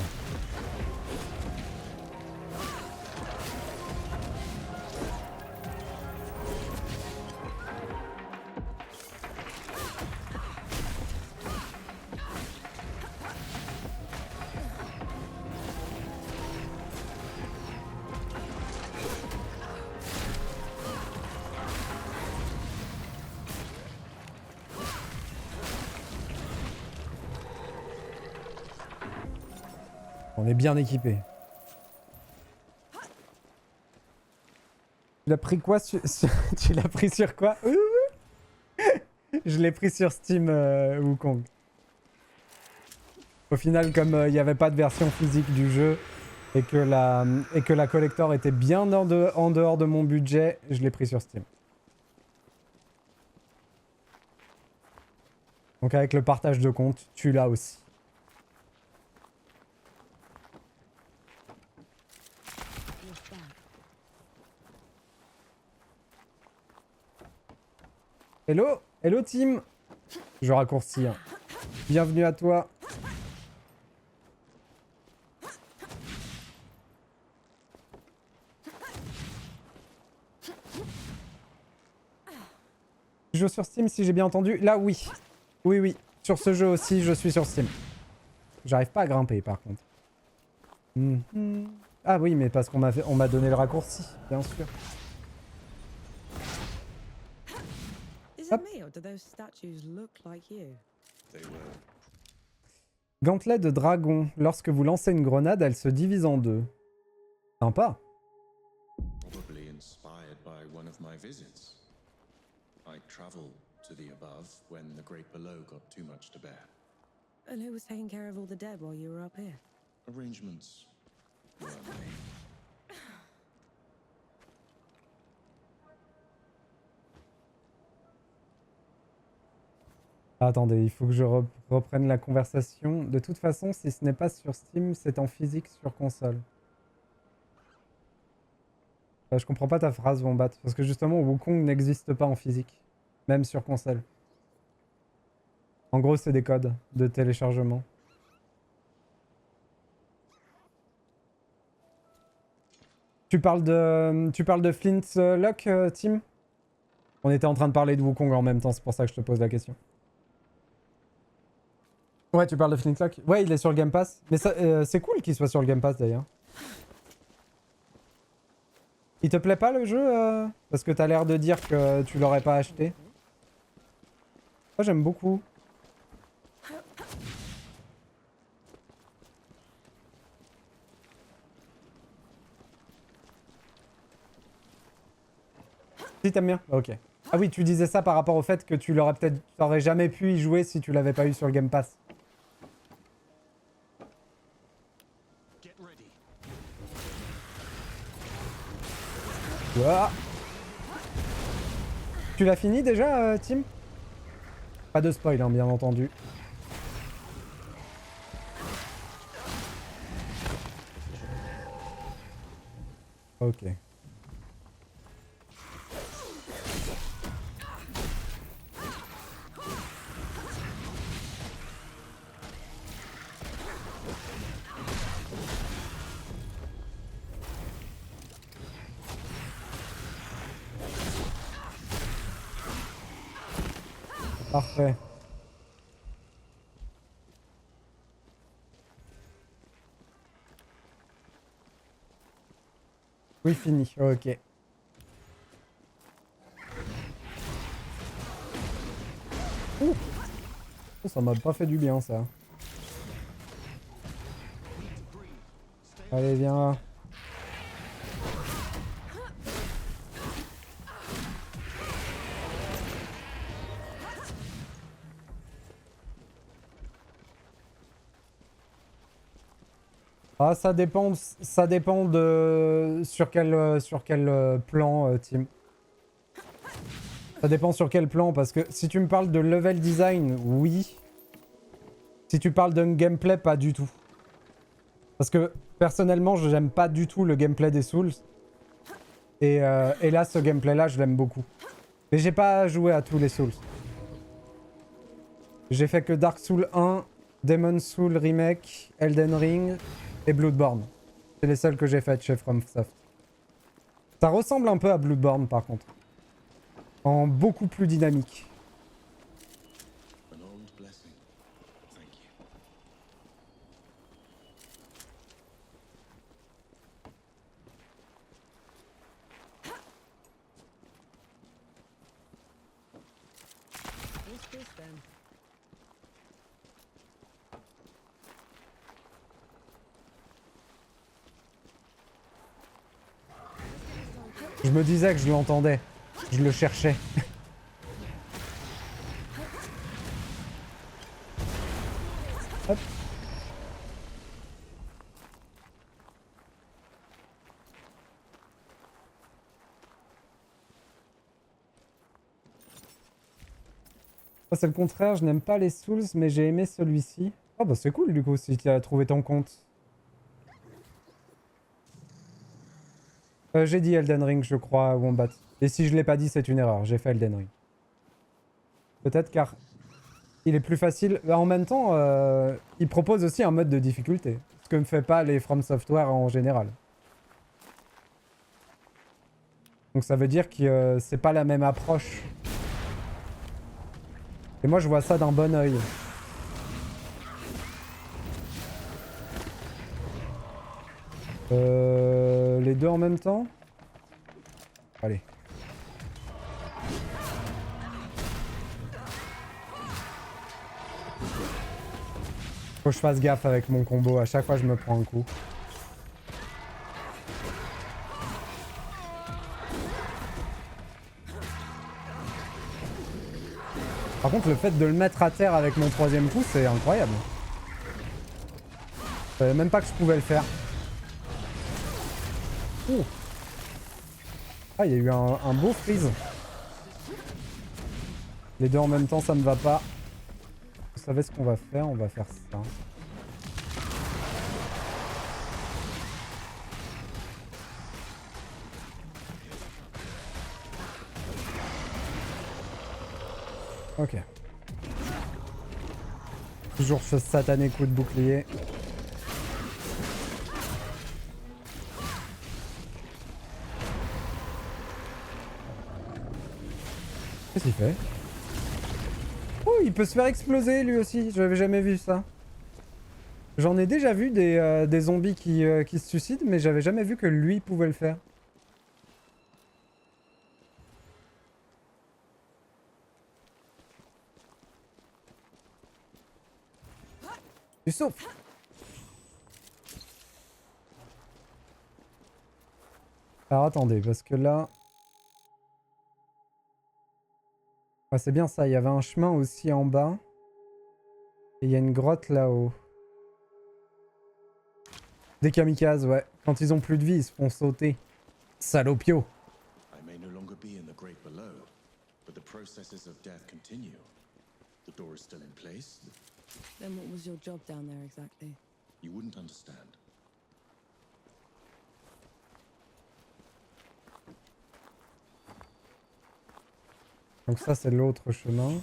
On est bien équipé. Tu l'as pris quoi Tu l'as pris sur quoi? Je l'ai pris sur Steam Wukong. Au final, comme il n'y avait pas de version physique du jeu, et que la collector était bien en dehors de mon budget, je l'ai pris sur Steam. Donc avec le partage de compte, tu l'as aussi. What's that? Hello, hello team. Je raccourcis. Hein. Bienvenue à toi. Tu joues sur Steam si j'ai bien entendu? Là oui. Oui oui. Sur ce jeu aussi je suis sur Steam. J'arrive pas à grimper par contre. Ah oui mais parce qu'on m'a donné le raccourci, bien sûr. Is Hop. it me or do those statues look like you? They were. Gantelet de dragon. Lorsque vous lancez une grenade, elle se divise en deux. Sympa. Probably inspired by one of my visits. I traveled to the above when the great below got too much to bear. And who was taking care of all the dead while you were up here? Arrangements were made. Attendez, il faut que je reprenne la conversation. De toute façon, si ce n'est pas sur Steam, c'est en physique sur console. Je comprends pas ta phrase, Wombat, parce que justement, Wukong n'existe pas en physique, même sur console. En gros, c'est des codes de téléchargement. Tu parles de Flintlock, Tim? On était en train de parler de Wukong en même temps, c'est pour ça que je te pose la question. Ouais, tu parles de Flintlock? Ouais, il est sur le Game Pass. Mais c'est cool qu'il soit sur le Game Pass d'ailleurs. Il te plaît pas le jeu parce que t'as l'air de dire que tu l'aurais pas acheté. Moi j'aime beaucoup. Si t'aimes bien? Ok. Ah oui, tu disais ça par rapport au fait que tu t'aurais jamais pu y jouer si tu l'avais pas eu sur le Game Pass. Get ready. Ouah. Tu l'as fini déjà, Tim? Pas de spoil, hein, bien entendu. Ok. Parfait. Oui, fini. Ok. Ouh. Oh, ça m'a pas fait du bien, ça. Allez, viens. Ah, ça dépend de sur quel plan, Tim. Ça dépend sur quel plan, parce que si tu me parles de level design, oui. Si tu parles d'un gameplay, pas du tout. Parce que personnellement, j'aime pas du tout le gameplay des Souls. Et là, ce gameplay-là, je l'aime beaucoup. Mais j'ai pas joué à tous les Souls. J'ai fait que Dark Souls 1, Demon's Souls Remake, Elden Ring et Bloodborne. C'est les seuls que j'ai fait chez FromSoft. Ça ressemble un peu à Bloodborne par contre. En beaucoup plus dynamique. An old blessing. Thank you. What's this then? Je me disais que je l'entendais. Je le cherchais. Hop. Moi, c'est le contraire, je n'aime pas les Souls, mais j'ai aimé celui-ci. Oh bah c'est cool du coup si tu as trouvé ton compte. J'ai dit Elden Ring, je crois, Wombat. Et si je l'ai pas dit, c'est une erreur, j'ai fait Elden Ring. Peut-être car il est plus facile. En même temps, il propose aussi un mode de difficulté. Ce que ne fait pas les From Software en général. Donc ça veut dire que c'est pas la même approche. Et moi je vois ça d'un bon oeil. Les deux en même temps? Allez. Faut que je fasse gaffe avec mon combo, à chaque fois je me prends un coup. Par contre le fait de le mettre à terre avec mon troisième coup c'est incroyable. Je savais même pas que je pouvais le faire. Ouh. Ah, il y a eu un beau freeze. Les deux en même temps, ça me va pas. Vous savez ce qu'on va faire? On va faire ça. Ok. Toujours ce satané coup de bouclier. Qu'est-ce qu'il fait? Oh, il peut se faire exploser lui aussi. J'avais jamais vu ça. J'en ai déjà vu des zombies qui se suicident, mais j'avais jamais vu que lui pouvait le faire. Tu souffles. Alors attendez, parce que là... Ah, c'est bien ça, il y avait un chemin aussi en bas. Et il y a une grotte là-haut. Des kamikazes, ouais. Quand ils ont plus de vie, ils se font sauter. Salopio. I may no longer be in the great below, but the processes of death continue. The door is still in place. Then what was your job down there exactly? You wouldn't understand. Donc ça, c'est l'autre chemin.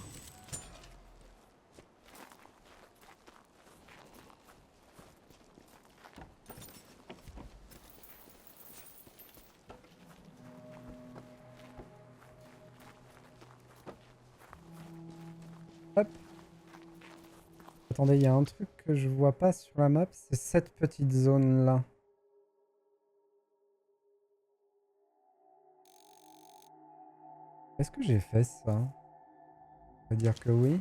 Hop. Attendez, il y a un truc que je vois pas sur la map, c'est cette petite zone là. Est-ce que j'ai fait ça? On va dire que oui.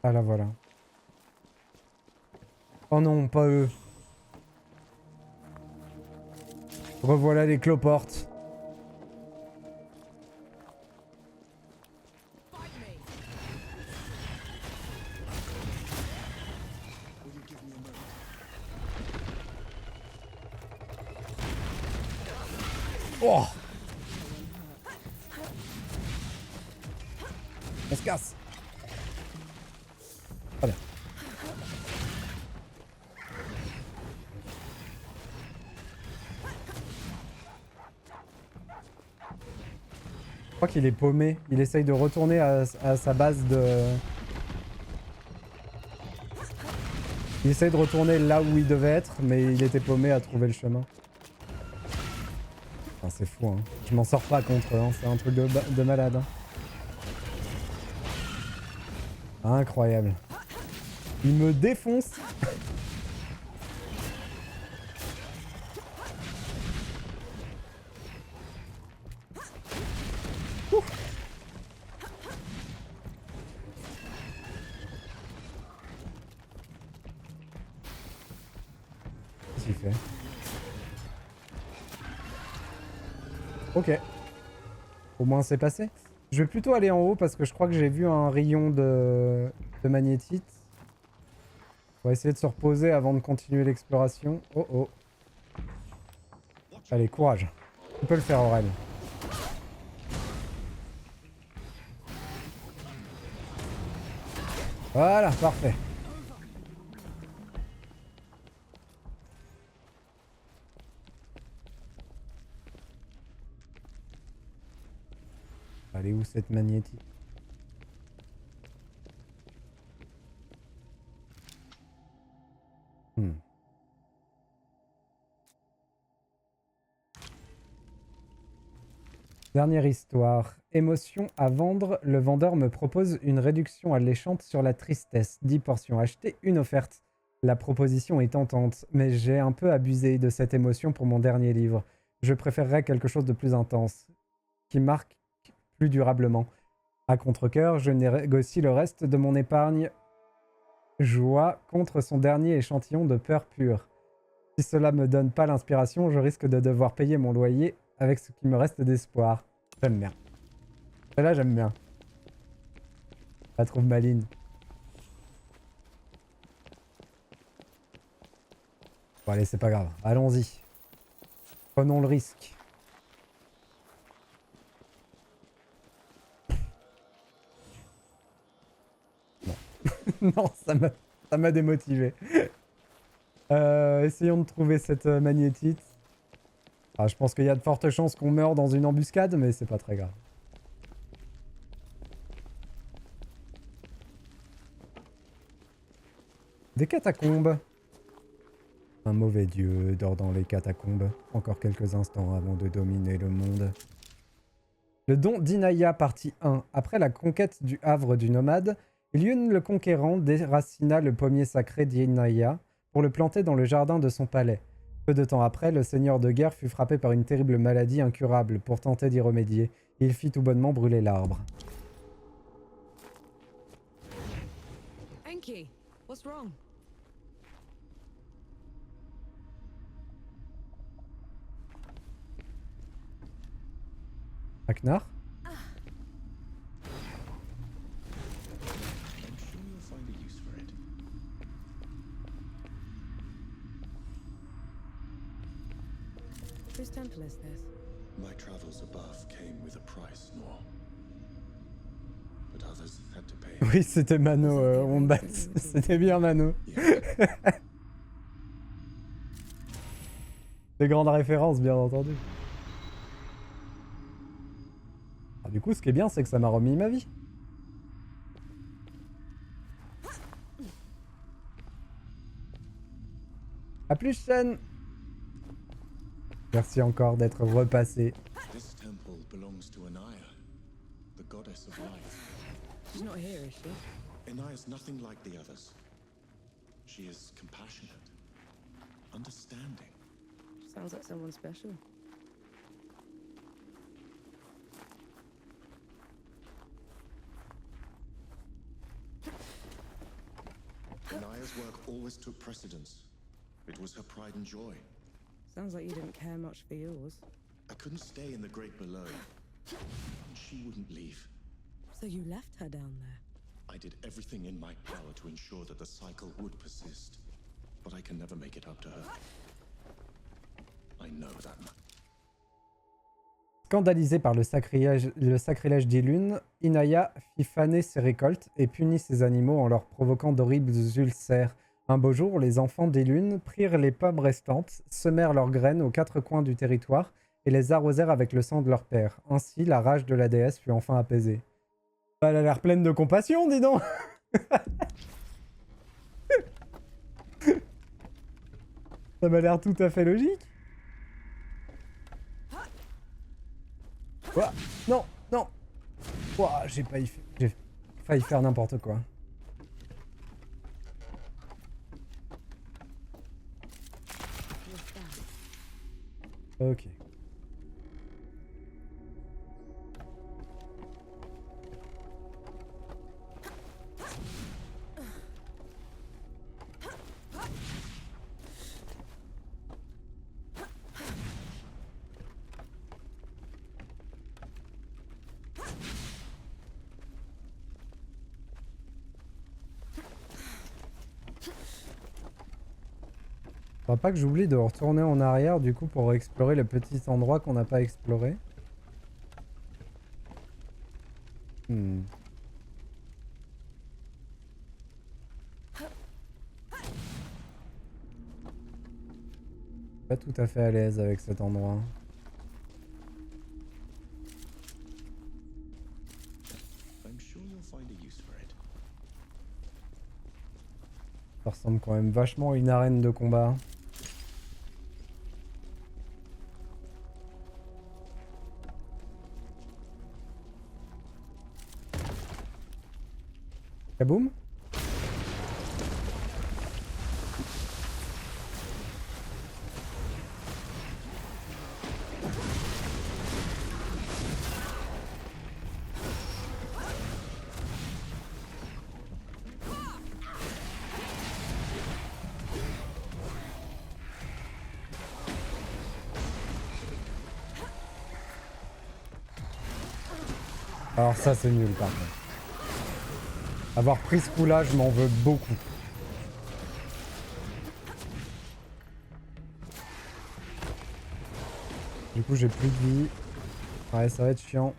Ah là voilà. Oh non, pas eux. Revoilà les cloportes. Oh! On se casse. Voilà. Je crois qu'il est paumé. Il essaye de retourner à sa base de... Il essaye de retourner là où il devait être, mais il était paumé à trouver le chemin. Enfin, c'est fou, hein. Je m'en sors pas contre eux, hein. C'est un truc de malade. Hein. Incroyable. Il me défonce. Qu'est-ce qu'il fait? Ok. Au moins c'est passé. Je vais plutôt aller en haut parce que je crois que j'ai vu un rayon de magnétite. On va essayer de se reposer avant de continuer l'exploration. Oh oh. Allez, courage. Tu peux le faire, Aurel. Voilà, parfait. Elle est où cette magnétique? Hmm. Dernière histoire. Émotion à vendre. Le vendeur me propose une réduction alléchante sur la tristesse. 10 portions achetées, une offerte. La proposition est tentante, mais j'ai un peu abusé de cette émotion pour mon dernier livre. Je préférerais quelque chose de plus intense, qui marque plus durablement. À contre-cœur, je négocie le reste de mon épargne joie contre son dernier échantillon de peur pure. Si cela me donne pas l'inspiration, je risque de devoir payer mon loyer avec ce qui me reste d'espoir. J'aime bien. Celle-là, j'aime bien. Je la trouve maligne. Bon, allez, c'est pas grave. Allons-y. Prenons le risque. Non. Non, ça m'a démotivé. Essayons de trouver cette magnétite. Ah, je pense qu'il y a de fortes chances qu'on meure dans une embuscade, mais c'est pas très grave. Des catacombes. Un mauvais dieu dort dans les catacombes. Encore quelques instants avant de dominer le monde. Le don d'Inaya, partie 1. Après la conquête du havre du nomade, Ilyun le conquérant déracina le pommier sacré d'Inaya pour le planter dans le jardin de son palais. Peu de temps après, le seigneur de guerre fut frappé par une terrible maladie incurable. Pour tenter d'y remédier, il fit tout bonnement brûler l'arbre. Enki, what's wrong? Aknar? I'm sure you'll find a use for it. Whose temple is this? My travels above came with a price, Nor. But others had to pay. Oui, c'était Mano, on bat. C'était bien Mano. Yeah. Des grandes références, bien entendu. Ah, du coup, ce qui est bien, c'est que ça m'a remis ma vie. A plus, Shen. Merci encore d'être repassé. This temple belongs to Anaya, the goddess of life. She's not here, is she? Anaya's nothing like the others. She is compassionate, understanding. Sounds like someone special. Anaya's work always took precedence. It was her pride and joy. Sounds like you didn't care much for yours. I couldn't stay in the Great Below, and she wouldn't leave. So you left her down there? I did everything in my power to ensure that the cycle would persist, but I can never make it up to her. I know that much. Scandalisé par le sacrilège d'Ilune, Inaya fit faner ses récoltes et punit ses animaux en leur provoquant d'horribles ulcères. Un beau jour, les enfants d'Ilune prirent les pommes restantes, semèrent leurs graines aux quatre coins du territoire et les arrosèrent avec le sang de leur père. Ainsi, la rage de la déesse fut enfin apaisée. Elle a l'air pleine de compassion, dis donc. Ça m'a l'air tout à fait logique. Ouah, non, non. Ouah, j'ai failli faire n'importe quoi. Ok. Faudra pas que j'oublie de retourner en arrière du coup pour explorer le petit endroit qu'on n'a pas exploré. Pas tout à fait à l'aise avec cet endroit. I'm sure you'll find a use for it. Ça ressemble quand même vachement à une arène de combat. Kaboum! Alors ça c'est nul par contre. Avoir pris ce coup là, je m'en veux beaucoup. Du coup j'ai plus de vie. Ouais, ça va être chiant.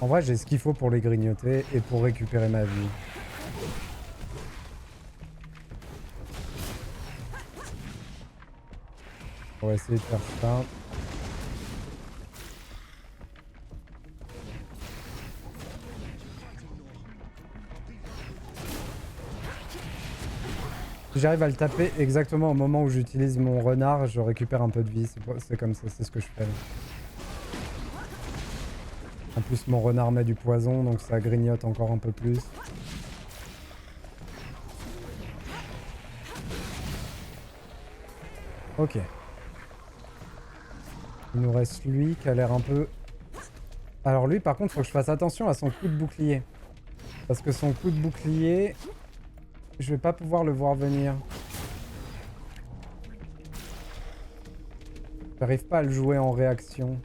En vrai j'ai ce qu'il faut pour les grignoter et pour récupérer ma vie. On va essayer de faire ça. Si j'arrive à le taper exactement au moment où j'utilise mon renard, je récupère un peu de vie. C'est comme ça, c'est ce que je fais. En plus mon renard met du poison, donc ça grignote encore un peu plus. Ok. Il nous reste lui qui a l'air un peu... Alors lui par contre faut que je fasse attention à son coup de bouclier. Parce que son coup de bouclier... Je vais pas pouvoir le voir venir. J'arrive pas à le jouer en réaction.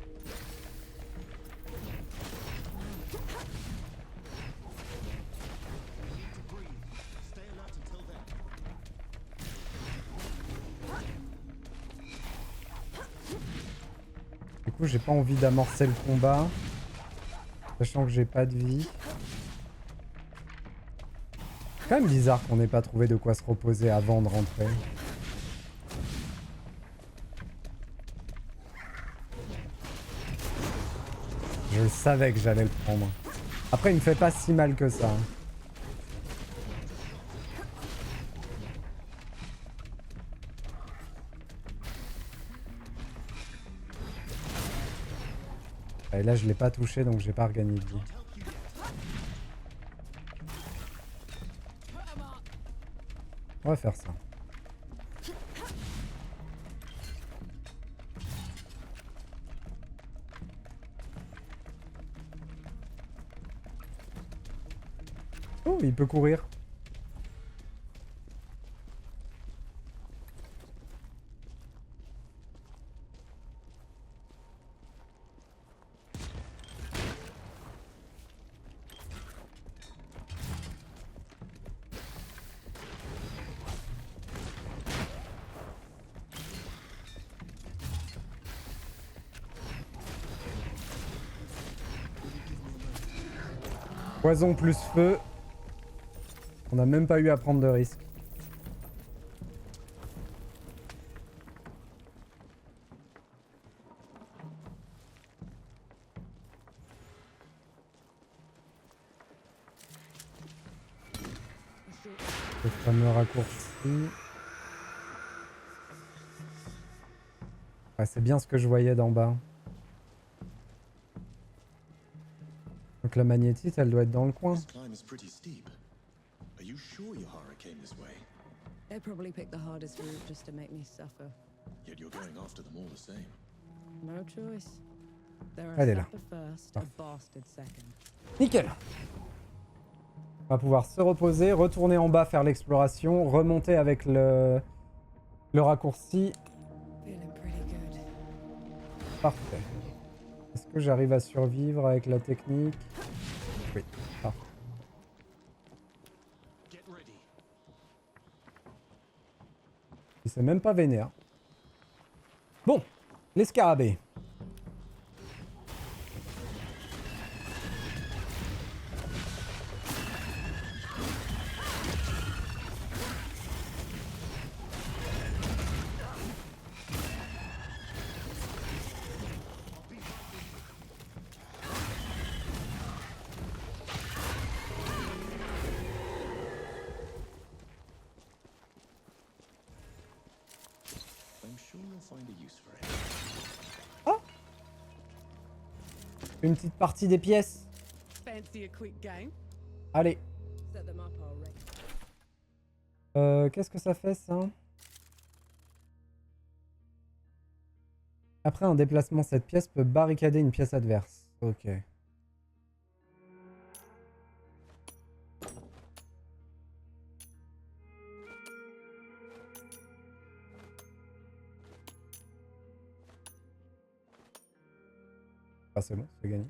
Du coup j'ai pas envie d'amorcer le combat. Sachant que j'ai pas de vie. C'est quand même bizarre qu'on n'ait pas trouvé de quoi se reposer avant de rentrer. Je savais que j'allais le prendre. Après il me fait pas si mal que ça. Et là je l'ai pas touché donc j'ai pas regagné de vie. On va faire ça. Oh, il peut courir. Poison plus feu. On n'a même pas eu à prendre de risque. Le fameux raccourci. Ouais, c'est bien ce que je voyais d'en bas. Donc la magnétite, elle doit être dans le coin. This climb is pretty steep. Are you sure Yahara came this way? They probably picked the hardest route just to make me suffer. Yet you're going after them all the same. No choice. They're a Elle est là. sapper first, a bastard second. Nickel. On va pouvoir se reposer, retourner en bas faire l'exploration, remonter avec le raccourci. Feeling pretty good. Parfait. Est-ce que j'arrive à survivre avec la technique? Oui. Parfait. Il s'est même pas vénère. Bon, les scarabées. find a use for it. Une petite partie des pièces. Fancy a quick game? Allez. Set them up already. Qu'est-ce que ça fait, ça? Après un déplacement, cette pièce peut barricader une pièce adverse. Ok. Ah, c'est bon, c'est gagné.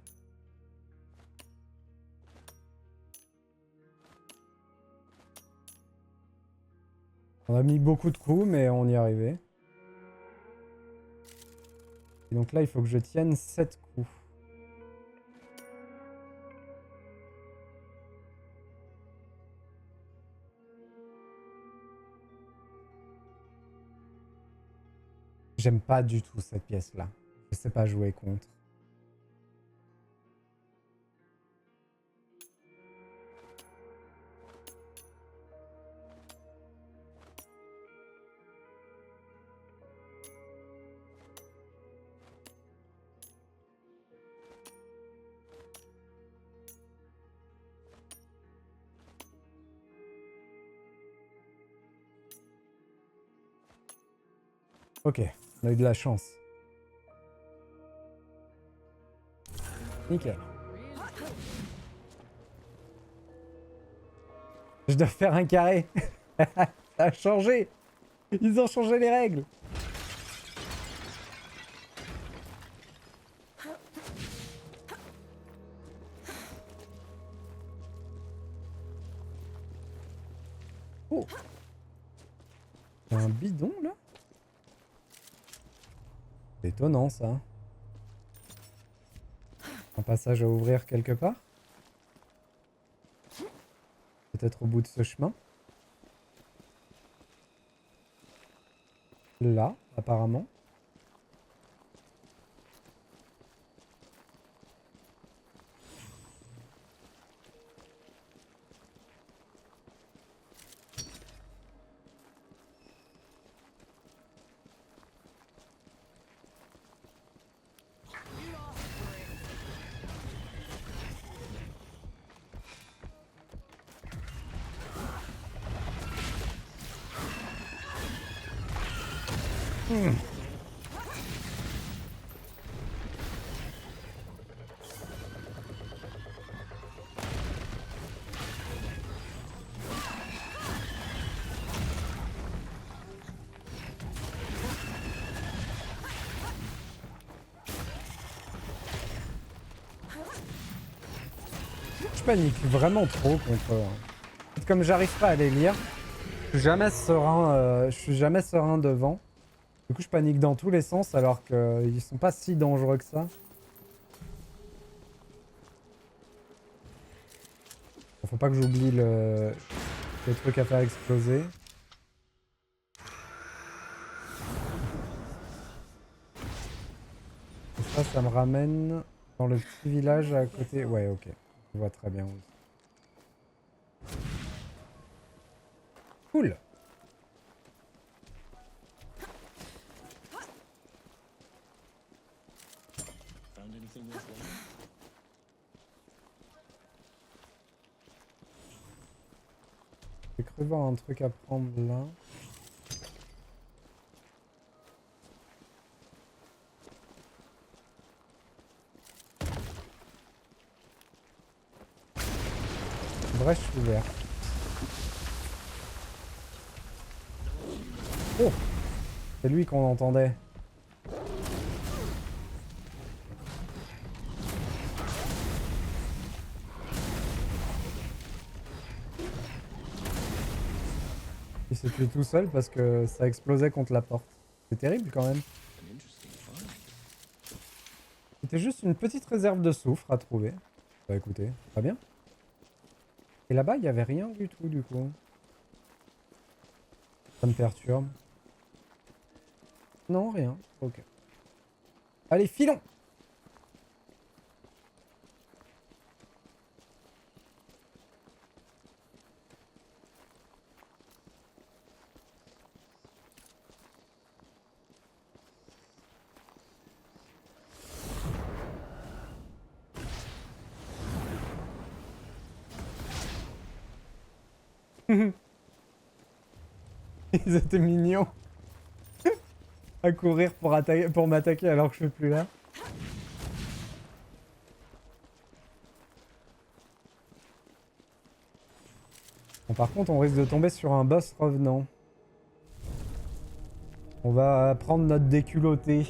On a mis beaucoup de coups, mais on y est arrivé. Et donc là, il faut que je tienne 7 coups. J'aime pas du tout cette pièce-là. Je sais pas jouer contre. Ok, on a eu de la chance. Nickel. Je dois faire un carré. Ça a changé. Ils ont changé les règles. Oh. Il y a un bidon là? C'est étonnant ça. Un passage à ouvrir quelque part? Peut-être au bout de ce chemin? Là, apparemment. Je panique vraiment trop contre eux. Comme j'arrive pas à les lire, je suis jamais serein devant. Du coup, je panique dans tous les sens alors qu'ils sont pas si dangereux que ça. Faut pas que j'oublie le truc à faire exploser. Et ça me ramène dans le petit village à côté. Ouais, ok. Je vois très bien où. Cool. Found anything worthwhile? J'ai cru voir un truc à prendre là. Brèche ouverte. Oh! C'est lui qu'on entendait. Il s'est tué tout seul parce que ça explosait contre la porte. C'est terrible quand même. An interesting find. C'était juste une petite réserve de soufre à trouver. Bah écoutez, pas bien. Et là-bas, il n'y avait rien du tout du coup. Ça me perturbe. Non, rien. Ok. Allez, filons! Ils étaient mignons. À courir pour m'attaquer alors que je suis plus là. Bon, par contre, on risque de tomber sur un boss revenant. On va prendre notre déculotté.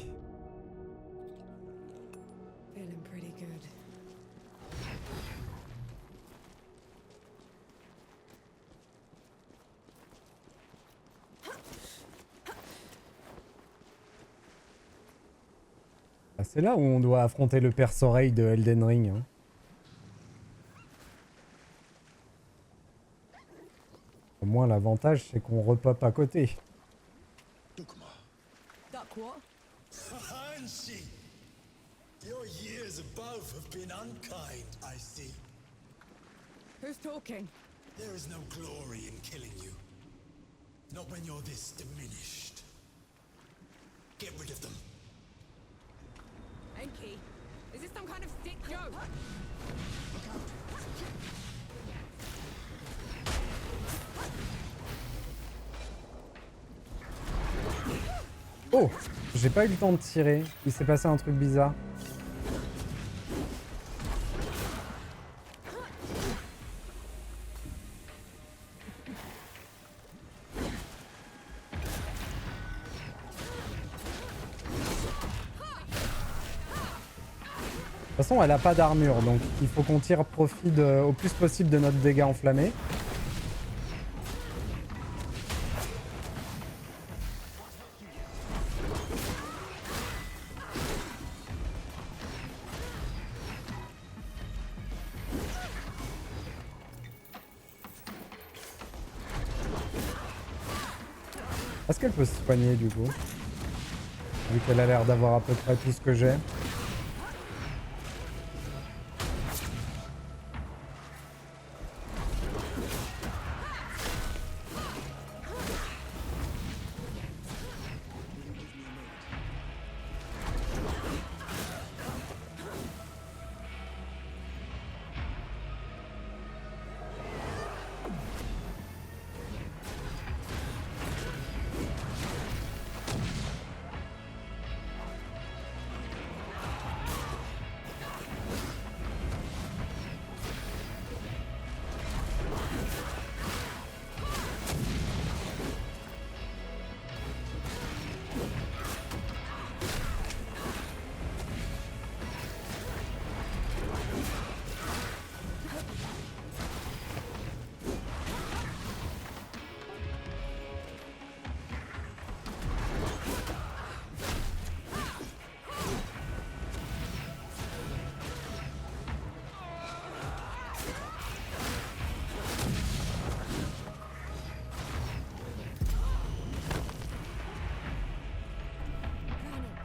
Feeling pretty good. Ah, c'est là où on doit affronter le perce-oreille de Elden Ring. Hein. Au moins, l'avantage, c'est qu'on repop à côté. Dukma, Duck what? Hanshi! Your years above have been unkind, I see. Who's talking? There is no glory in killing you. Not when you're this diminished. Get rid of them. Enki, is this some kind of sick joke? Oh! J'ai pas eu le temps de tirer. Il s'est passé un truc bizarre. De toute façon, elle a pas d'armure, donc il faut qu'on tire profit au plus possible de notre dégât enflammé. Est-ce qu'elle peut se soigner du coup? Vu qu'elle a l'air d'avoir à peu près tout ce que j'ai.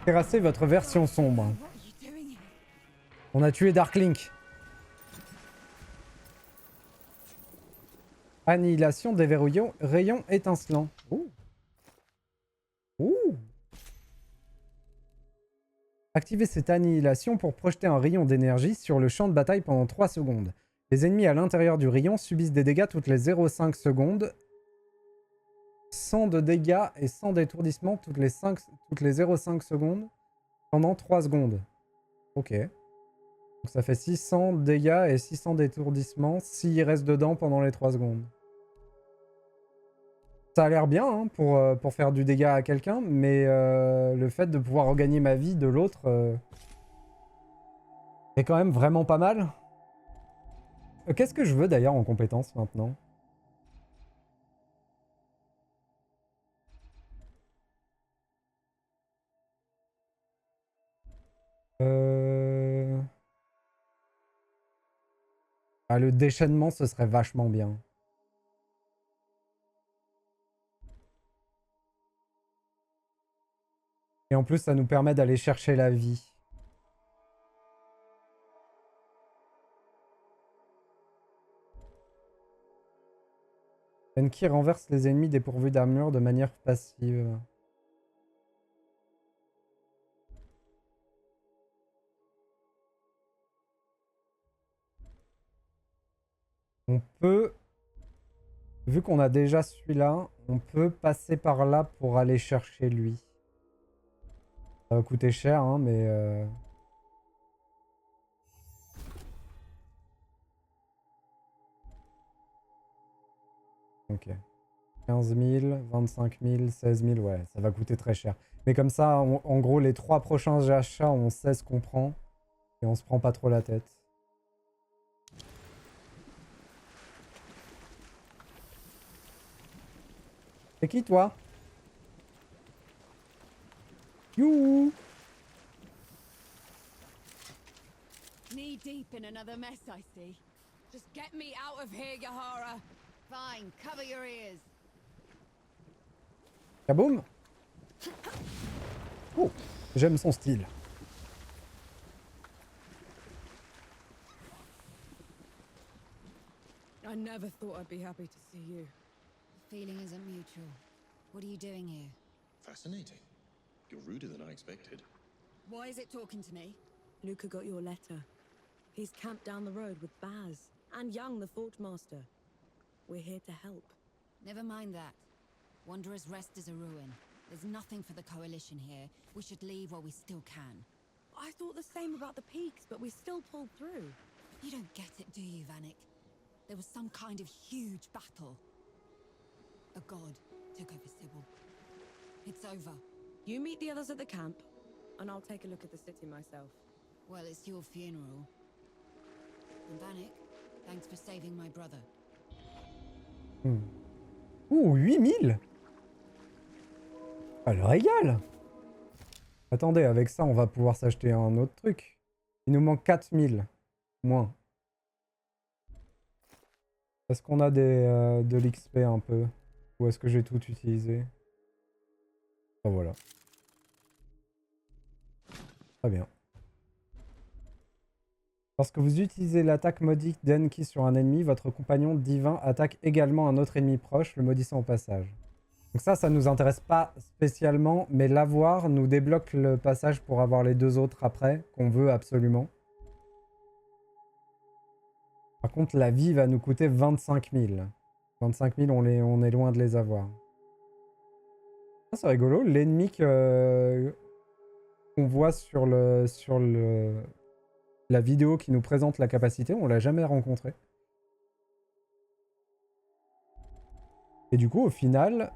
Terrasser votre version sombre. What are you doing here? On a tué Darklink. Annihilation des rayons étincelants. Ouh. Ouh. Activez cette annihilation pour projeter un rayon d'énergie sur le champ de bataille pendant 3 secondes. Les ennemis à l'intérieur du rayon subissent des dégâts toutes les 0,5 secondes. 100 de dégâts et 100 d'étourdissement toutes les 0,5 secondes pendant 3 secondes. Ok. Donc ça fait 600 de dégâts et 600 d'étourdissement s'il reste dedans pendant les 3 secondes. Ça a l'air bien hein, pour faire du dégât à quelqu'un, mais le fait de pouvoir regagner ma vie de l'autre est quand même vraiment pas mal. Qu'est-ce que je veux d'ailleurs en compétence maintenant ? Ah, le déchaînement, ce serait vachement bien. Et en plus, ça nous permet d'aller chercher la vie. Enki renverse les ennemis dépourvus d'armure de manière passive. On peut Vu qu'on a déjà celui-là, on peut passer par là pour aller chercher lui. Ça va coûter cher, hein, mais... Ok. 15 000, 25 000, 16 000, ouais, ça va coûter très cher. Mais comme ça, en gros, les 3 prochains achats, on sait ce qu'on prend. Et on se prend pas trop la tête. C'est qui, toi? Youhou! Knee deep in another mess, I see. Just get me out of here, Yahara. Fine, cover your ears. Kaboum! Oh, j'aime son style. I never thought I'd be happy to see you. The feeling isn't mutual. What are you doing here? Fascinating. You're ruder than I expected. Why is it talking to me? Luca got your letter. He's camped down the road with Baz and Young, the Forge Master. We're here to help. Never mind that. Wanderer's Rest is a ruin. There's nothing for the Coalition here. We should leave while we still can. I thought the same about the peaks, but we still pulled through. You don't get it, do you, Vanek? There was some kind of huge battle. A god took over Sybil. It's over. You meet the others at the camp, and I'll take a look at the city myself. Well, it's your funeral. And Vanek, thanks for saving my brother. Ouh, 8000! Ah, le régal! Attendez, avec ça, on va pouvoir s'acheter un autre truc. Il nous manque 4000. Moins. Est-ce qu'on a de l'XP un peu? Ou est-ce que j'ai tout utilisé? Ah, voilà. Très bien. Lorsque vous utilisez l'attaque maudite d'Enki sur un ennemi, votre compagnon divin attaque également un autre ennemi proche, le maudissant au passage. Donc ça nous intéresse pas spécialement, mais l'avoir nous débloque le passage pour avoir les deux autres après, qu'on veut absolument. Par contre, la vie va nous coûter 25 000. 25 000, on est loin de les avoir. Ah, c'est rigolo, l'ennemi qu'on voit sur la vidéo qui nous présente la capacité, on l'a jamais rencontré. Et du coup, au final,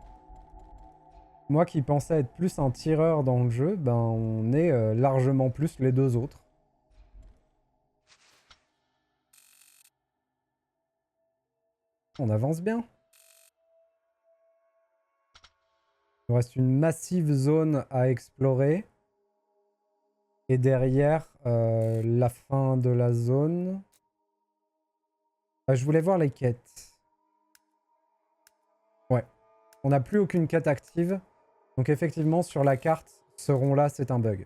moi qui pensais être plus un tireur dans le jeu, ben on est largement plus les deux autres. On avance bien. Il nous reste une massive zone à explorer. Et derrière, la fin de la zone. Je voulais voir les quêtes. Ouais. On n'a plus aucune quête active. Donc effectivement, sur la carte, ce rond-là, c'est un bug.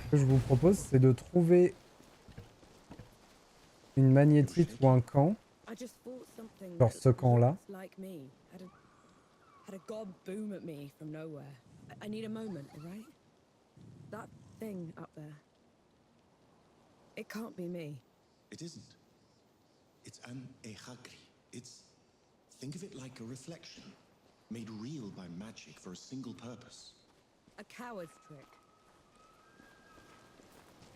Ce que je vous propose, c'est de trouver une magnétite ou un camp. I just thought something Genre that ce camp-là. looks like me had a god boom at me from nowhere. I need a moment, all right? That thing up there. It can't be me. It isn't. It's an ehagri. It's... Think of it like a reflection, made real by magic for a single purpose. A coward's trick.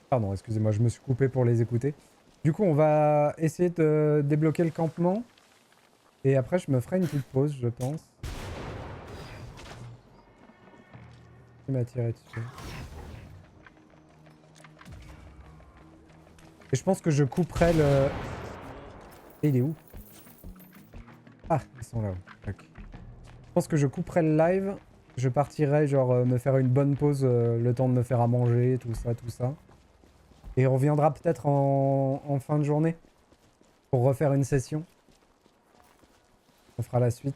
Pardon, excusez-moi, je me suis coupé pour les écouter. Du coup, on va essayer de débloquer le campement. Et après, je me ferai une petite pause, je pense. Il m'a tiré dessus. Et je pense que je couperai le... Et il est où? Ah, ils sont là-haut. Okay. Je pense que je couperai le live. Je partirai, genre, me faire une bonne pause, le temps de me faire à manger, tout ça, tout ça. Et on reviendra peut-être en fin de journée pour refaire une session. On fera la suite.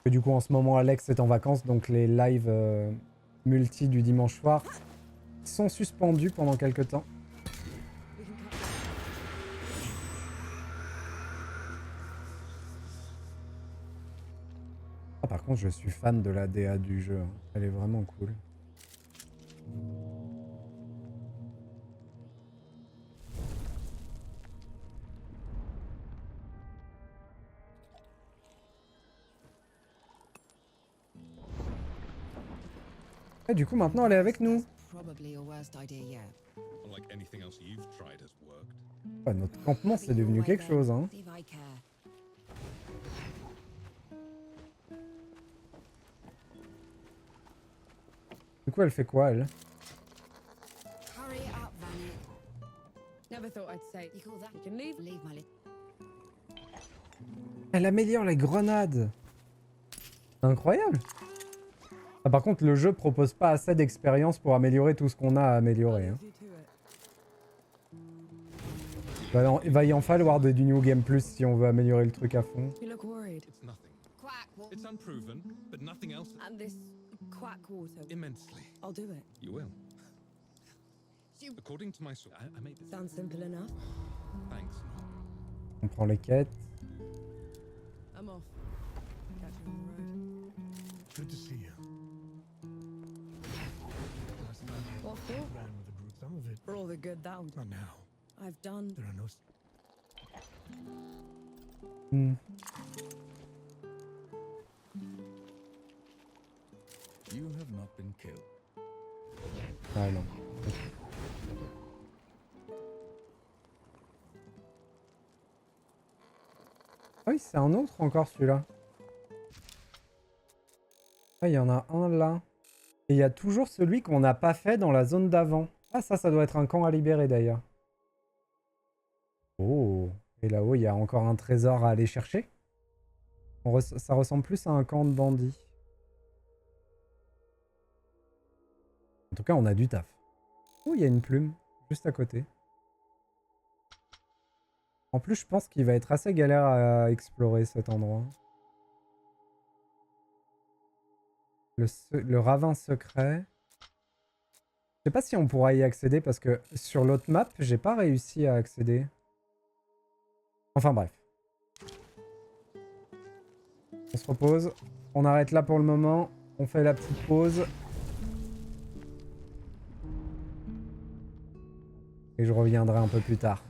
Et du coup, en ce moment, Alex est en vacances, donc les lives multi du dimanche soir sont suspendus pendant quelques temps. Ah, par contre, je suis fan de la DA du jeu. Hein. Elle est vraiment cool. Et du coup, maintenant, elle est avec nous. Probably your worst idea yet. Unlike anything else you've tried has worked. Ouais, notre campement, c'est devenu quelque chose. Hein. See if I care. Du coup, elle fait quoi, elle? Hurry up, Vanek. Never thought I'd say. You call that? You can leave. Leave my little. Elle améliore les grenades. Incroyable. Ah, par contre, le jeu propose pas assez d'expérience pour améliorer tout ce qu'on a à améliorer. Hein. Leave you to it. Il va y en falloir du New Game Plus si on veut améliorer le truc à fond. You look worried. It's nothing. Quack. What? It's unproven, but nothing else. And this quack water. Immensely. I'll do it. You will. You- According to my source, I made this. Sounds simple enough. Thanks. On prend les quêtes. I'm off. Catch you on the road. Good to see you. Last time I What for? ran with the brute. Some of it, For all the good that not now. I've done. There are no. Hmm. You have not been killed. Ah non. Ah oui, c'est un autre encore celui-là. Ah, il y en a un là. Et il y a toujours celui qu'on n'a pas fait dans la zone d'avant. Ah, ça doit être un camp à libérer d'ailleurs. Oh. Et là-haut, il y a encore un trésor à aller chercher. Ça ressemble plus à un camp de bandits. En tout cas, on a du taf. Oh, il y a une plume, juste à côté. En plus, je pense qu'il va être assez galère à explorer cet endroit. Le ravin secret. Je sais pas si on pourra y accéder parce que sur l'autre map, j'ai pas réussi à accéder. Enfin bref. On se repose. On arrête là pour le moment. On fait la petite pause. Et je reviendrai un peu plus tard.